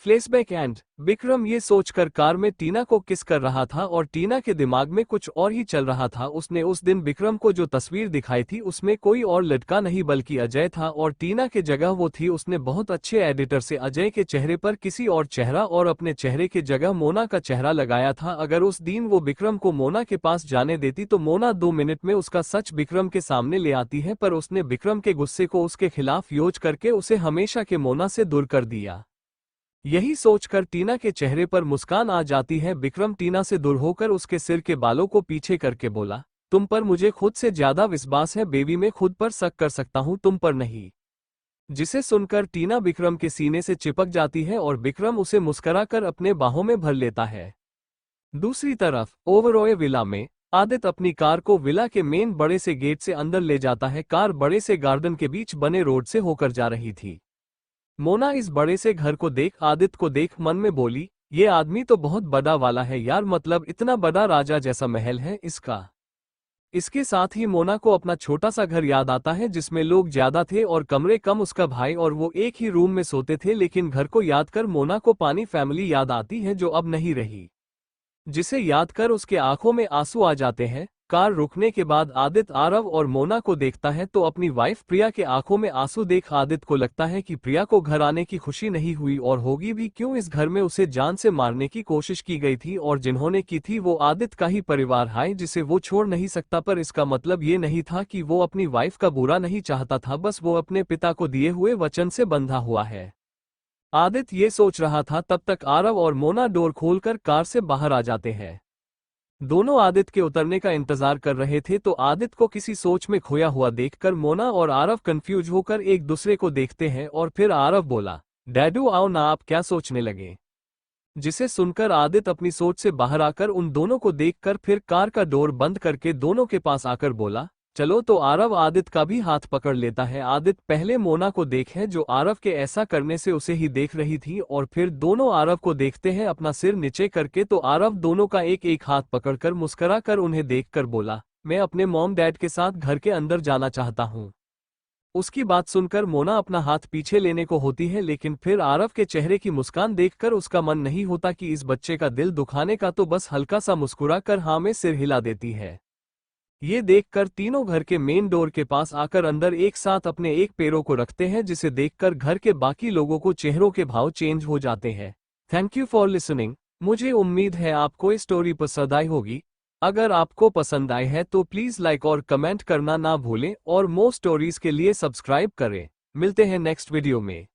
फ्लैशबैक एंड विक्रम ये सोचकर कार में टीना को किस कर रहा था और टीना के दिमाग में कुछ और ही चल रहा था। उसने उस दिन विक्रम को जो तस्वीर दिखाई थी उसमें कोई और लड़का नहीं बल्कि अजय था और टीना के जगह वो थी। उसने बहुत अच्छे एडिटर से अजय के चेहरे पर किसी और चेहरा और अपने चेहरे के जगह मोना का चेहरा लगाया था। अगर उस दिन वो विक्रम को मोना के पास जाने देती तो मोना 2 मिनट में उसका सच विक्रम के सामने ले आती है, पर उसने विक्रम के गुस्से को उसके खिलाफ यूज करके उसे हमेशा के मोना से दूर कर दिया। यही सोचकर टीना के चेहरे पर मुस्कान आ जाती है। विक्रम टीना से दूर होकर उसके सिर के बालों को पीछे करके बोला, तुम पर मुझे खुद से ज्यादा विश्वास है बेबी, मैं खुद पर शक कर सकता हूं, तुम पर नहीं। जिसे सुनकर टीना विक्रम के सीने से चिपक जाती है और विक्रम उसे मुस्कुराकर अपने बाहों में भर लेता है। दूसरी तरफ ओबरॉय विला में आदित्य अपनी कार को विला के मेन बड़े से गेट से अंदर ले जाता है। कार बड़े से गार्डन के बीच बने रोड से होकर जा रही थी। मोना इस बड़े से घर को देख आदित्य को देख मन में बोली, ये आदमी तो बहुत बड़ा वाला है यार, मतलब इतना बड़ा राजा जैसा महल है इसका। इसके साथ ही मोना को अपना छोटा सा घर याद आता है जिसमें लोग ज्यादा थे और कमरे कम। उसका भाई और वो एक ही रूम में सोते थे, लेकिन घर को याद कर मोना को पानी फैमिली याद आती है जो अब नहीं रही। जिसे याद कर उसके आंखों में आंसू आ जाते हैं। कार रुकने के बाद आदित्य आरव और मोना को देखता है तो अपनी वाइफ प्रिया के आंखों में आंसू देख आदित्य को लगता है कि प्रिया को घर आने की खुशी नहीं हुई, और होगी भी क्यों, इस घर में उसे जान से मारने की कोशिश की गई थी और जिन्होंने की थी वो आदित्य का ही परिवार है जिसे वो छोड़ नहीं सकता। पर इसका मतलब ये नहीं था कि वो अपनी वाइफ का बुरा नहीं चाहता था, बस वो अपने पिता को दिए हुए वचन से बंधा हुआ है। आदित्य ये सोच रहा था तब तक आरव और मोना डोर खोलकर कार से बाहर आ जाते हैं। दोनों आदित्य के उतरने का इंतजार कर रहे थे तो आदित्य को किसी सोच में खोया हुआ देखकर मोना और आरव कंफ्यूज होकर एक दूसरे को देखते हैं और फिर आरव बोला, डैडू आओ ना, आप क्या सोचने लगे। जिसे सुनकर आदित्य अपनी सोच से बाहर आकर उन दोनों को देखकर फिर कार का डोर बंद करके दोनों के पास आकर बोला, चलो। तो आरव आदित्य का भी हाथ पकड़ लेता है। आदित्य पहले मोना को देखे जो आरव के ऐसा करने से उसे ही देख रही थी और फिर दोनों आरव को देखते हैं अपना सिर नीचे करके। तो आरव दोनों का एक एक हाथ पकड़कर मुस्कुरा कर उन्हें देखकर बोला, मैं अपने मॉम डैड के साथ घर के अंदर जाना चाहता हूँ। उसकी बात सुनकर मोना अपना हाथ पीछे लेने को होती है, लेकिन फिर आरव के चेहरे की मुस्कान देखकर उसका मन नहीं होता कि इस बच्चे का दिल दुखाने का, तो बस हल्का सा मुस्कुरा कर हाँ में सिर हिला देती है। ये देखकर तीनों घर के मेन डोर के पास आकर अंदर एक साथ अपने एक पैरों को रखते हैं, जिसे देखकर घर के बाकी लोगों को चेहरों के भाव चेंज हो जाते हैं। Thank you for listening. मुझे उम्मीद है आपको ये स्टोरी पसंद आई होगी। अगर आपको पसंद आई है तो प्लीज लाइक और कमेंट करना ना भूलें और मोर स्टोरीज के लिए सब्सक्राइब करें। मिलते हैं नेक्स्ट वीडियो में।